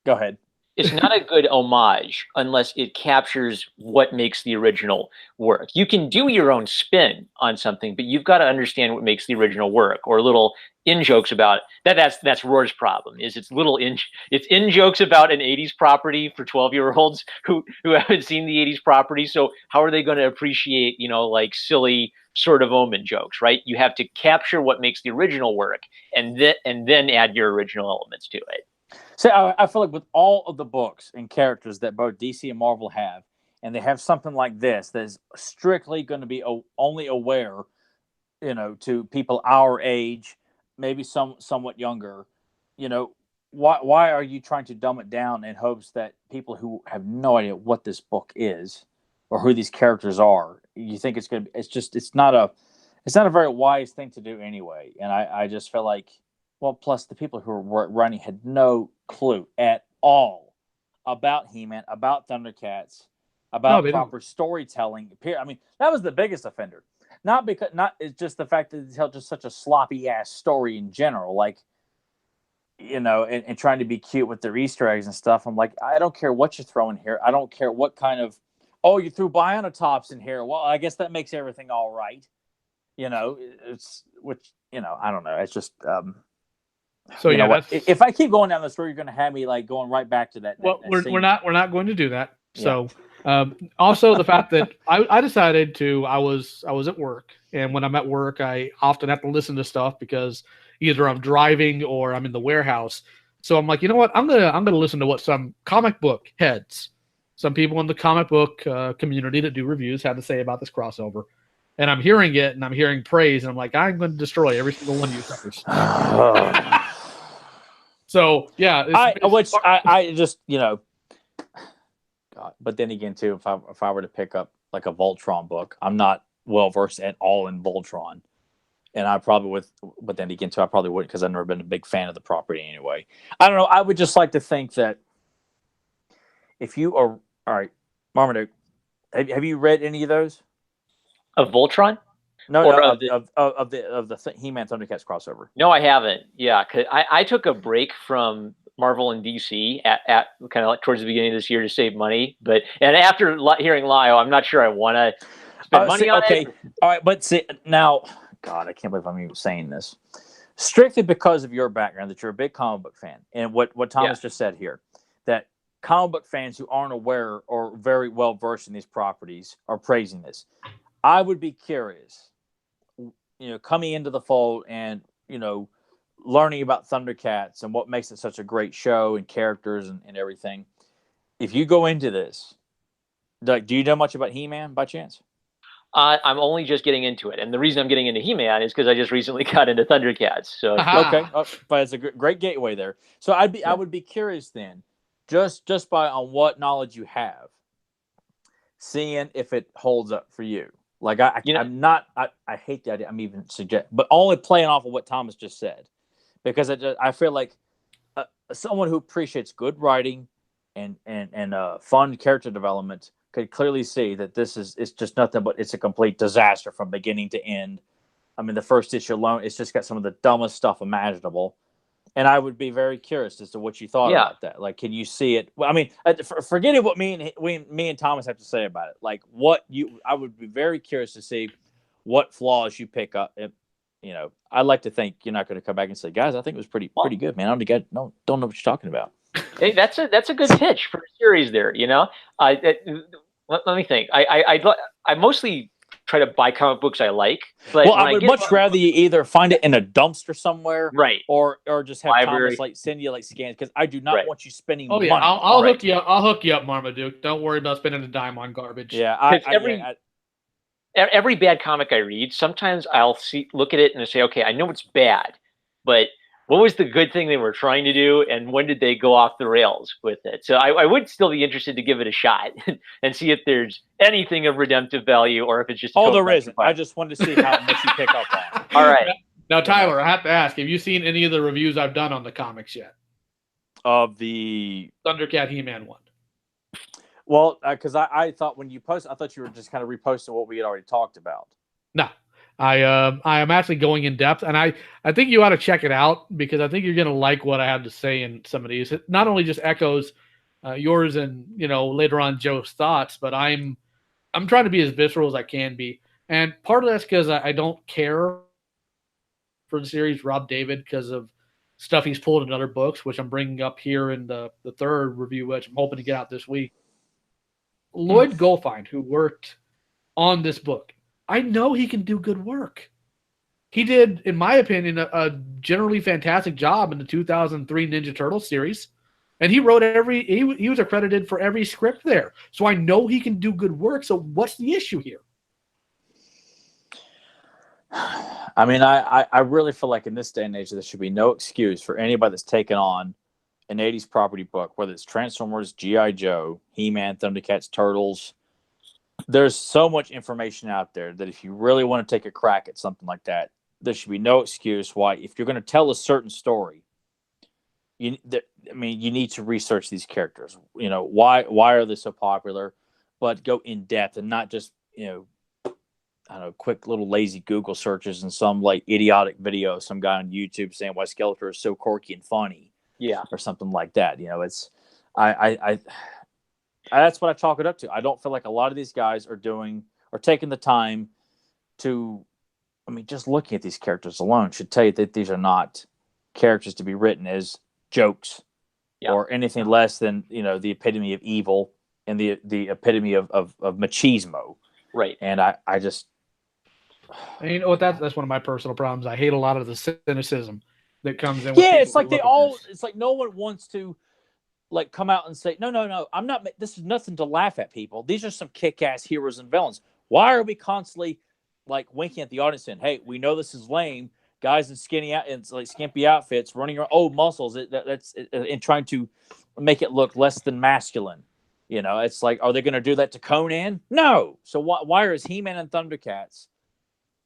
Go ahead. It's not a good homage unless it captures what makes the original work. You can do your own spin on something, but you've got to understand what makes the original work, or little in jokes about that. That's Roar's problem. Is it's in jokes about an 80s property for 12-year-olds who haven't seen the 80s property. So how are they going to appreciate, like silly sort of omen jokes, right? You have to capture what makes the original work and then add your original elements to it. So I feel like with all of the books and characters that both DC and Marvel have, and they have something like this that is strictly going to be only aware, to people our age, maybe somewhat younger, why are you trying to dumb it down in hopes that people who have no idea what this book is or who these characters are, you think it's not a very wise thing to do anyway. And I just feel like, well, plus the people who were running had no clue at all about He-Man, about ThunderCats, about proper storytelling. I mean, that was the biggest offender. It's just the fact that they tell just such a sloppy ass story in general, like, and trying to be cute with their Easter eggs and stuff. I'm like, I don't care what you're throwing here. I don't care what kind of, you threw Bionatops in here. Well, I guess that makes everything all right. I don't know. It's just, so yeah, if I keep going down this road, you're going to have me like going right back to that. Well, we're not going to do that. So, also the fact that I decided I was at work, and when I'm at work, I often have to listen to stuff because either I'm driving or I'm in the warehouse. So I'm like, you know what? I'm gonna listen to what some comic book heads, some people in the comic book community that do reviews, had to say about this crossover. And I'm hearing it, and I'm hearing praise, and I'm like, I'm going to destroy every single one of you suckers. So yeah, I just God. But then again, too, if I were to pick up like a Voltron book, I'm not well versed at all in Voltron, and I probably would. But then again, too, I probably wouldn't because I've never been a big fan of the property anyway. I don't know. I would just like to think that if you are all right, Marmaduke, have you read any of those? Of Voltron? Of the He-Man ThunderCats crossover. No, I haven't. Yeah, cause I took a break from Marvel and DC at kind of like towards the beginning of this year to save money. And after hearing Lio, I'm not sure I want to spend money on it. All right, but see now, God, I can't believe I'm even saying this. Strictly because of your background, that you're a big comic book fan, and what Thomas just said here, that comic book fans who aren't aware or very well versed in these properties are praising this. I would be curious, coming into the fold and, learning about ThunderCats and what makes it such a great show and characters and everything. If you go into this, do you know much about He-Man by chance? I'm only just getting into it. And the reason I'm getting into He-Man is because I just recently got into ThunderCats. So okay. But it's a great gateway there. So I would be curious then, just on what knowledge you have, seeing if it holds up for you. Like I hate the idea. I'm even but only playing off of what Thomas just said, because I feel like someone who appreciates good writing and fun character development could clearly see that it's just nothing but it's a complete disaster from beginning to end. I mean, the first issue alone, it's just got some of the dumbest stuff imaginable. And I would be very curious as to what you thought about that. Like, can you see it? Well, I mean, forgetting what me and Thomas have to say about it. Like, I would be very curious to see what flaws you pick up. I'd like to think you're not going to come back and say, guys, I think it was pretty good, man. Don't know what you're talking about. Hey, that's a good pitch for a series there. Let me think. I mostly try to buy comic books I like. But I would much rather you either find it in a dumpster somewhere, right, or just have Thomas send you scans, because I do not want you spending money. I'll hook you up. I'll hook you up, Marmaduke. Don't worry about spending a dime on garbage. Yeah, every bad comic I read, sometimes I'll look at it and say, okay, I know it's bad, but what was the good thing they were trying to do, and when did they go off the rails with it? So I would still be interested to give it a shot and see if there's anything of redemptive value, or if it's just there isn't. I just wanted to see how much you pick up on. All right. Now, Tyler, I have to ask: have you seen any of the reviews I've done on the comics yet? Of the ThunderCat He-Man one. Well, because I thought when you posted, I thought you were just kind of reposting what we had already talked about. No. I am actually going in depth, and I think you ought to check it out because I think you're going to like what I have to say in some of these. It not only just echoes yours and later on Joe's thoughts, but I'm trying to be as visceral as I can be, and part of that's because I don't care for the series Rob David because of stuff he's pulled in other books, which I'm bringing up here in the third review, which I'm hoping to get out this week. Lloyd Goldfine, who worked on this book, I know he can do good work. He did, in my opinion, a generally fantastic job in the 2003 Ninja Turtles series. And he wrote he was accredited for every script there. So I know he can do good work. So what's the issue here? I mean, I really feel like in this day and age, there should be no excuse for anybody that's taken on an 80s property book, whether it's Transformers, G.I. Joe, He-Man, ThunderCats, Turtles. There's so much information out there that if you really want to take a crack at something like that, there should be no excuse why, if you're going to tell a certain story, you need to research these characters. Why are they so popular, but go in depth and not just, I don't know, quick little lazy Google searches and some like idiotic video, some guy on YouTube saying why Skeletor is so quirky and funny. Yeah. Or something like that. It's, that's what I chalk it up to. I don't feel like a lot of these guys are taking the time to, just looking at these characters alone should tell you that these are not characters to be written as jokes or anything less than, the epitome of evil and the epitome of machismo. Right. And I just, and you know what? That's one of my personal problems. I hate a lot of the cynicism that comes in. Yeah, it's like it's like no one wants to like come out and say, no, I'm not. This is nothing to laugh at, people. These are some kick-ass heroes and villains. Why are we constantly like winking at the audience saying, "Hey, we know this is lame, guys in skimpy outfits running around, muscles." That's and trying to make it look less than masculine. It's like, are they going to do that to Conan? No. So why is He-Man and ThunderCats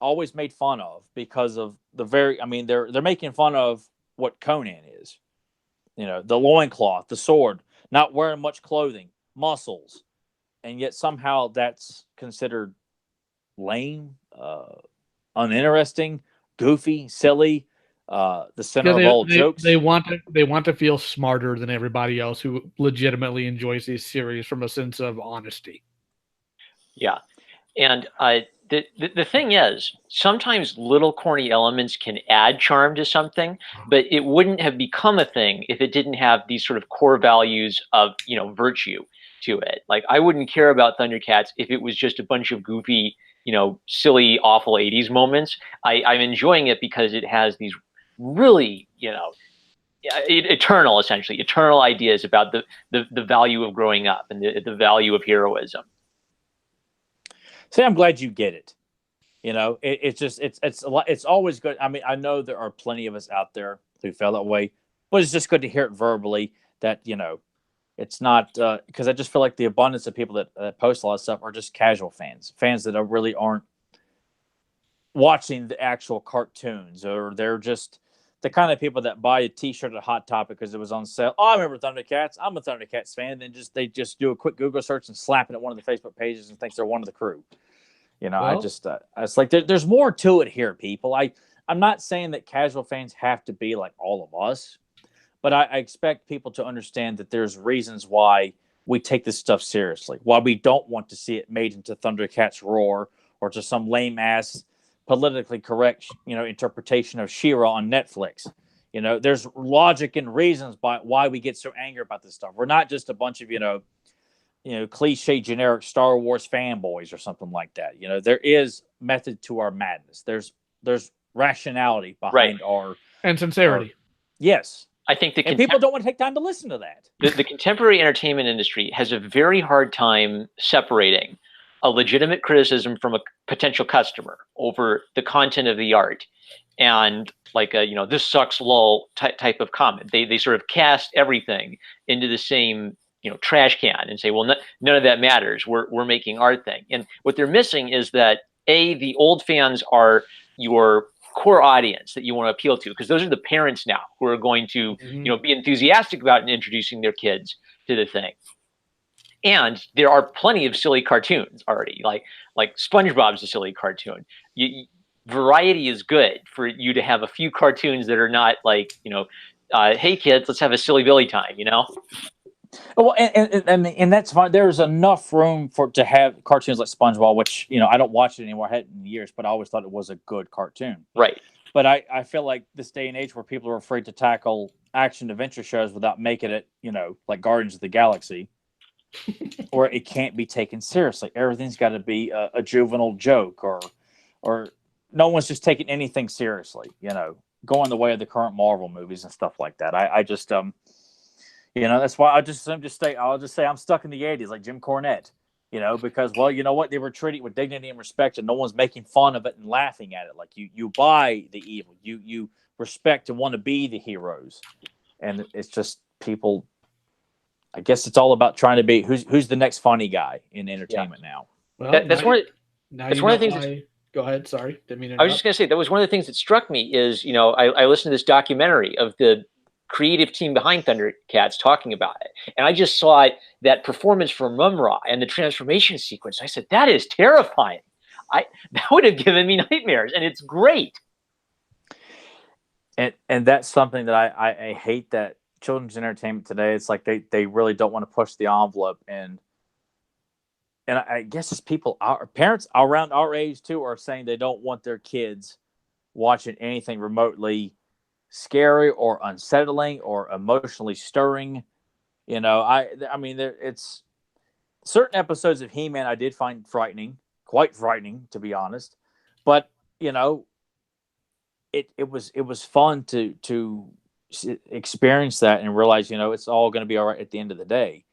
always made fun of because of they're making fun of what Conan is, the loincloth, the sword, not wearing much clothing, muscles, and yet somehow that's considered lame, uninteresting, goofy, silly, the center of all jokes. They want to feel smarter than everybody else who legitimately enjoys these series from a sense of honesty. Yeah, and the thing is, sometimes little corny elements can add charm to something, but it wouldn't have become a thing if it didn't have these sort of core values of, virtue to it. Like, I wouldn't care about ThunderCats if it was just a bunch of goofy, silly, awful 80s moments. I'm enjoying it because it has these really, eternal ideas about the value of growing up and the value of heroism. See, I'm glad you get it. It's always good. I know there are plenty of us out there who feel that way, but it's just good to hear it verbally that, it's not, because I just feel like the abundance of people that post a lot of stuff are just casual fans that really aren't watching the actual cartoons, or they're just the kind of people that buy a t-shirt at Hot Topic because it was on sale. Oh, I remember ThunderCats. I'm a ThunderCats fan. And then they just do a quick Google search and slap it at one of the Facebook pages and thinks they're one of the crew. It's like there's more to it here, people. I'm not saying that casual fans have to be like all of us, but I expect people to understand that there's reasons why we take this stuff seriously, why we don't want to see it made into ThunderCats Roar or to some lame ass politically correct, interpretation of She-Ra on Netflix. There's logic and reasons why we get so angry about this stuff. We're not just a bunch of, cliche generic Star Wars fanboys or something like that. There is method to our madness. There's rationality behind our and sincerity. Yes. I think and people don't want to take time to listen to that. The contemporary entertainment industry has a very hard time separating a legitimate criticism from a potential customer over the content of the art and like a, this sucks lol type of comment. They sort of cast everything into the same, trash can and say, well, none of that matters. We're making art thing. And what they're missing is that the old fans are your core audience that you want to appeal to, because those are the parents now who are going to, be enthusiastic about introducing their kids to the thing. And there are plenty of silly cartoons already, like SpongeBob's a silly cartoon. variety is good for you to have a few cartoons that are not like, hey kids, let's have a silly Billy time, Well, and that's fine. There's enough room to have cartoons like SpongeBob, which I don't watch it anymore. I hadn't in years, but I always thought it was a good cartoon. Right. But I feel like this day and age where people are afraid to tackle action adventure shows without making it, like Guardians of the Galaxy, or it can't be taken seriously. Everything's got to be a juvenile joke, or no one's just taking anything seriously. Going the way of the current Marvel movies and stuff like that. I just that's why I'll just say I'm stuck in the 80s like Jim Cornette. Because, well, you know what? They were treated with dignity and respect, and no one's making fun of it and laughing at it. Like you buy the evil, you respect and want to be the heroes, and it's just people. I guess it's all about trying to be who's the next funny guy in entertainment now. Well, that's one of the things. Go ahead. Sorry, didn't mean to I was just going to say that was one of the things that struck me is I listened to this documentary of the creative team behind ThunderCats talking about it, and I just saw that performance from Mumm-Ra and the transformation sequence. I said, that is terrifying. That would have given me nightmares, and it's great. And that's something that I hate, that children's entertainment today, it's like they really don't want to push the envelope, and I guess it's our parents around our age too are saying they don't want their kids watching anything remotely scary or unsettling or emotionally stirring. I mean, it's certain episodes of He-Man I did find quite frightening, to be honest. But it was fun to experience that and realize it's all going to be all right at the end of the day.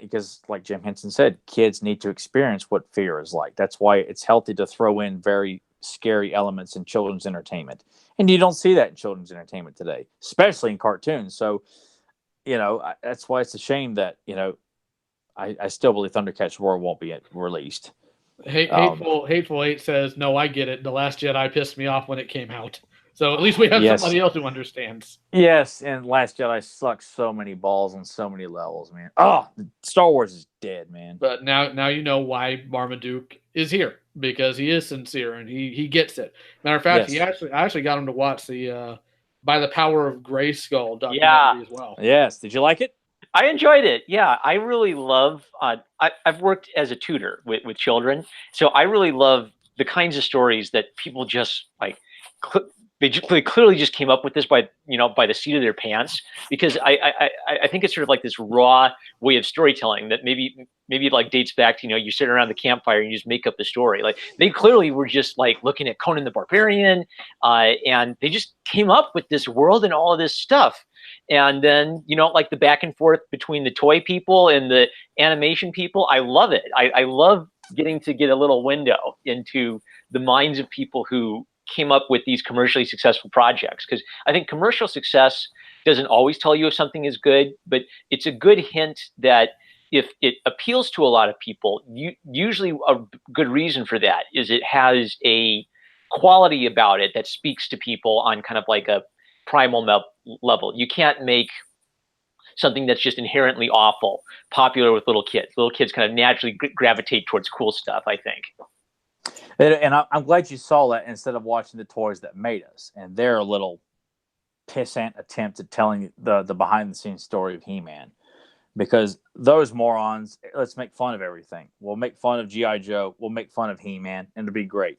Because like Jim Henson said, kids need to experience what fear is like. That's why it's healthy to throw in very scary elements in children's entertainment. And you don't see that in children's entertainment today, especially in cartoons. So, that's why it's a shame that, I still believe ThunderCats Roar won't be released. Hateful 8 says, no, I get it. The Last Jedi pissed me off when it came out. So at least we have somebody else who understands. Yes, and Last Jedi sucks so many balls on so many levels, man. Oh, Star Wars is dead, man. But now you know why Marmaduke is here, because he is sincere and he gets it. Matter of fact, I actually got him to watch the By the Power of Grayskull documentary as well. Yes. Did you like it? I enjoyed it. Yeah, I really love. I've worked as a tutor with children, so I really love the kinds of stories that people just like. They clearly just came up with this by the seat of their pants, because I think it's sort of like this raw way of storytelling that maybe it like dates back to you sit around the campfire and you just make up the story. Like they clearly were just like looking at Conan the Barbarian, and they just came up with this world and all of this stuff. And then like the back and forth between the toy people and the animation people, I love it. I love getting to get a little window into the minds of people who came up with these commercially successful projects, because I think commercial success doesn't always tell you if something is good, but it's a good hint that if it appeals to a lot of people, usually a good reason for that is it has a quality about it that speaks to people on kind of like a primal level. You can't make something that's just inherently awful popular with little kids. Little kids kind of naturally gravitate towards cool stuff, I think. And I'm glad you saw that instead of watching the toys that made us and their little pissant attempt at telling the behind-the-scenes story of He-Man. Because those morons, let's make fun of everything. We'll make fun of G.I. Joe. We'll make fun of He-Man, and it'll be great.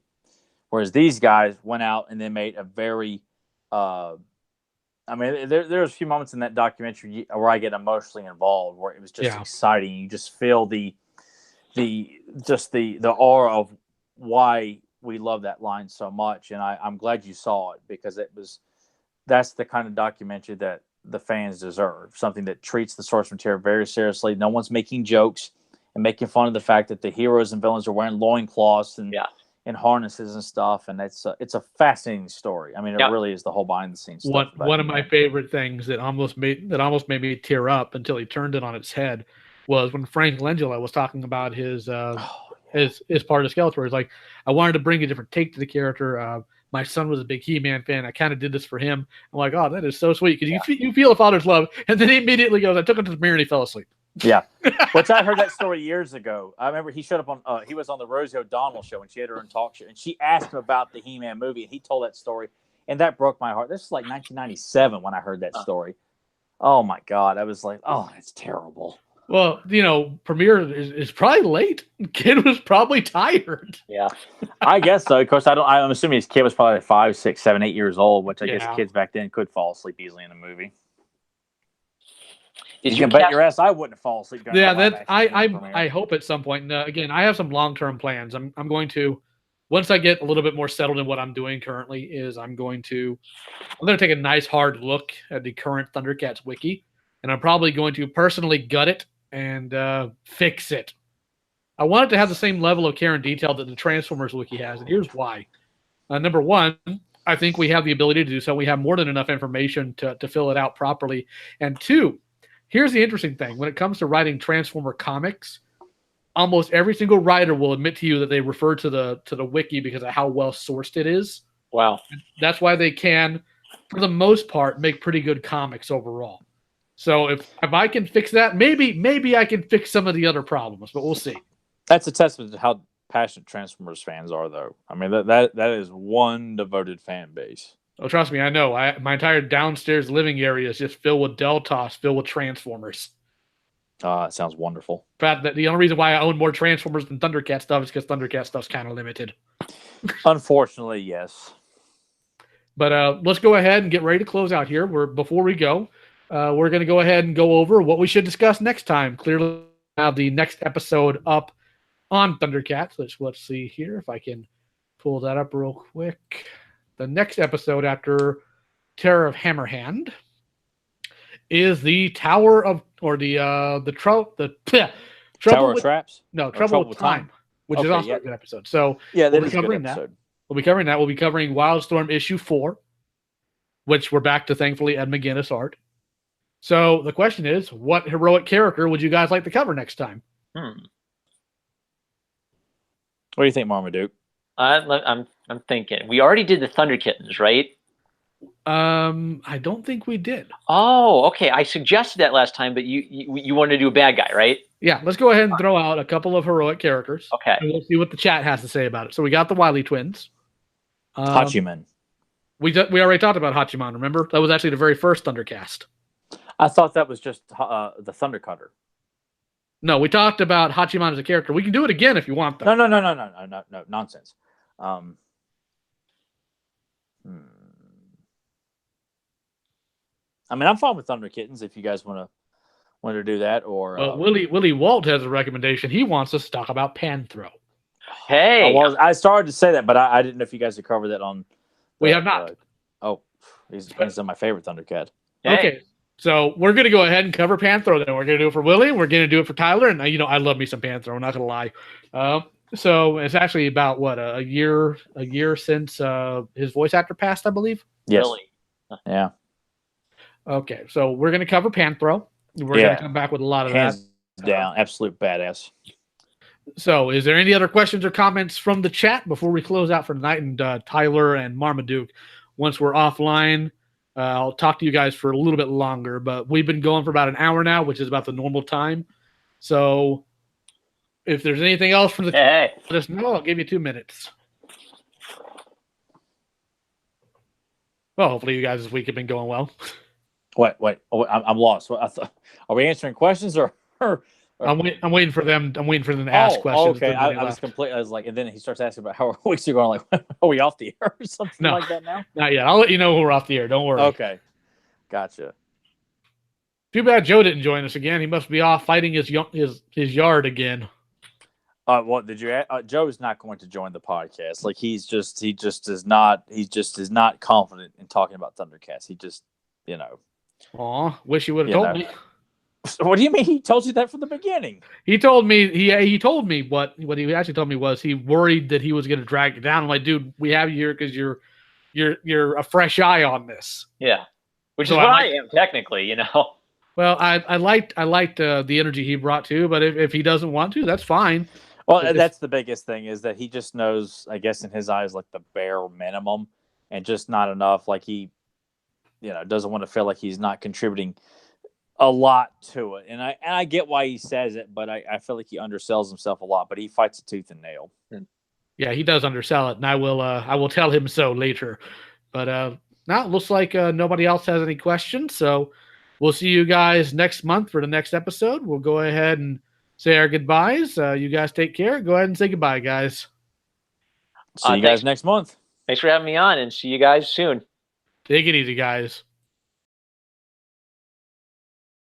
Whereas these guys went out and they made a very... there's a few moments in that documentary where I get emotionally involved, where it was just exciting. You just feel the aura of why we love that line so much, and I'm glad you saw it, because that's the kind of documentary that the fans deserve. Something that treats the source material very seriously. No one's making jokes and making fun of the fact that the heroes and villains are wearing loincloths and harnesses and stuff, and it's a fascinating story. I mean, it really is the whole behind the scenes stuff. One of my favorite things that almost made me tear up until he turned it on its head was when Frank Langella was talking about his part of Skeletor. He's like, I wanted to bring a different take to the character. My son was a big He-Man fan. I kind of did this for him. I'm like, oh, that is so sweet, because you feel a father's love. And then he immediately goes, I took him to the mirror and he fell asleep. Yeah, which I heard that story years ago. I remember he showed up on he was on the Rosie O'Donnell show, and she had her own talk show, and she asked him about the He-Man movie, and he told that story, and that broke my heart. This is like 1997 when I heard that story. Oh my God, I was like, oh, that's terrible. Well, premiere is probably late. Kid was probably tired. Yeah, I guess so. Of course, I'm assuming his kid was probably like 5, 6, 7, 8 years old, which I guess kids back then could fall asleep easily in a movie. You can bet your ass I wouldn't fall asleep. I hope at some point. Again, I have some long-term plans. I'm going to, once I get a little bit more settled in what I'm doing currently, I'm going to take a nice hard look at the current ThunderCats wiki, and I'm probably going to personally gut it and fix it. I want it to have the same level of care and detail that the Transformers wiki has, and here's why. Number one, I think we have the ability to do so. We have more than enough information to fill it out properly. And two, here's the interesting thing. When it comes to writing Transformer comics, almost every single writer will admit to you that they refer to the wiki because of how well sourced it is. Wow. That's why they can, for the most part, make pretty good comics overall. So if I can fix that, maybe I can fix some of the other problems, but we'll see. That's a testament to how passionate Transformers fans are, though. I mean, that is one devoted fan base. Oh, trust me, I know. My entire downstairs living area is just filled with Deltas, filled with Transformers. It sounds wonderful. In fact, the only reason why I own more Transformers than ThunderCat stuff is because ThunderCat stuff's kind of limited. Unfortunately, yes. But let's go ahead and get ready to close out here. Before we go, we're going to go ahead and go over what we should discuss next time. Clearly, have the next episode up on ThunderCats. Let's see here if I can pull that up real quick. The next episode after Terror of Hammerhand is the Tower of, or the Tower of Traps? No, Trouble with Time, which is also a good episode. So that we'll is a good episode. We'll be covering that. We'll be covering Wildstorm issue 4, which we're back to, thankfully, Ed McGuinness art. So the question is, what heroic character would you guys like to cover next time? What do you think, Marmaduke? I'm thinking. We already did the Thunder Kittens, right? I don't think we did. Oh, okay. I suggested that last time, but you wanted to do a bad guy, right? Yeah, let's go ahead and throw out a couple of heroic characters. Okay. And we'll see what the chat has to say about it. So we got the Wily twins. Hachiman. We already talked about Hachiman, remember? That was actually the very first ThunderCast. I thought that was just the Thunder Cutter. No, we talked about Hachiman as a character. We can do it again if you want, though. No, nonsense. I mean, I'm fine with Thunder Kittens if you guys want to do that. Or Willie Walt has a recommendation. He wants us to talk about Panthro. Hey, I started to say that, but I didn't know if you guys had covered that on. We have not. He's my favorite ThunderCat. Hey. Okay, so we're gonna go ahead and cover Panthro. Then we're gonna do it for Willie. We're gonna do it for Tyler, and I love me some Panthro. I'm not gonna lie. So it's actually about what a year since his voice actor passed, I believe. Yes. Really? Yeah. Okay, so we're gonna cover Panthro. We're gonna come back with a lot of Hands that. down, absolute badass. So, is there any other questions or comments from the chat before we close out for tonight? And Tyler and Marmaduke, once we're offline, I'll talk to you guys for a little bit longer. But we've been going for about an hour now, which is about the normal time. So, if there's anything else from the chat, let us know. I'll give you 2 minutes. Well, hopefully you guys this week have been going well. Wait. Oh, I'm lost. Are we answering questions or? I'm waiting for them. I'm waiting for them to ask questions. Okay. I was like, and then he starts asking about how weeks are going. Like, are we off the air or something like that now? Not yet. I'll let you know when we're off the air. Don't worry. Okay, gotcha. Too bad Joe didn't join us again. He must be off fighting his yard again. What did you? Joe is not going to join the podcast. Like he just is not confident in talking about ThunderCats. He just, Aw, wish you would have told me. What do you mean? He told you that from the beginning. He told me he told me what he actually told me was he worried that he was going to drag it down. I'm like, dude, we have you here because you're a fresh eye on this. Yeah, which is what I am technically, Well, I liked the energy he brought too, but if he doesn't want to, that's fine. Well, that's the biggest thing is that he just knows, I guess, in his eyes, like the bare minimum, and just not enough. Like he, doesn't want to feel like he's not contributing a lot to it, and I get why he says it, but I feel like he undersells himself a lot. But he fights a tooth and nail. Yeah, he does undersell it, and I will tell him so later. But now it looks like nobody else has any questions, so we'll see you guys next month for the next episode. We'll go ahead and say our goodbyes. You guys take care. Go ahead and say goodbye, guys. See you guys next month. Thanks for having me on, and see you guys soon. Take it easy, guys.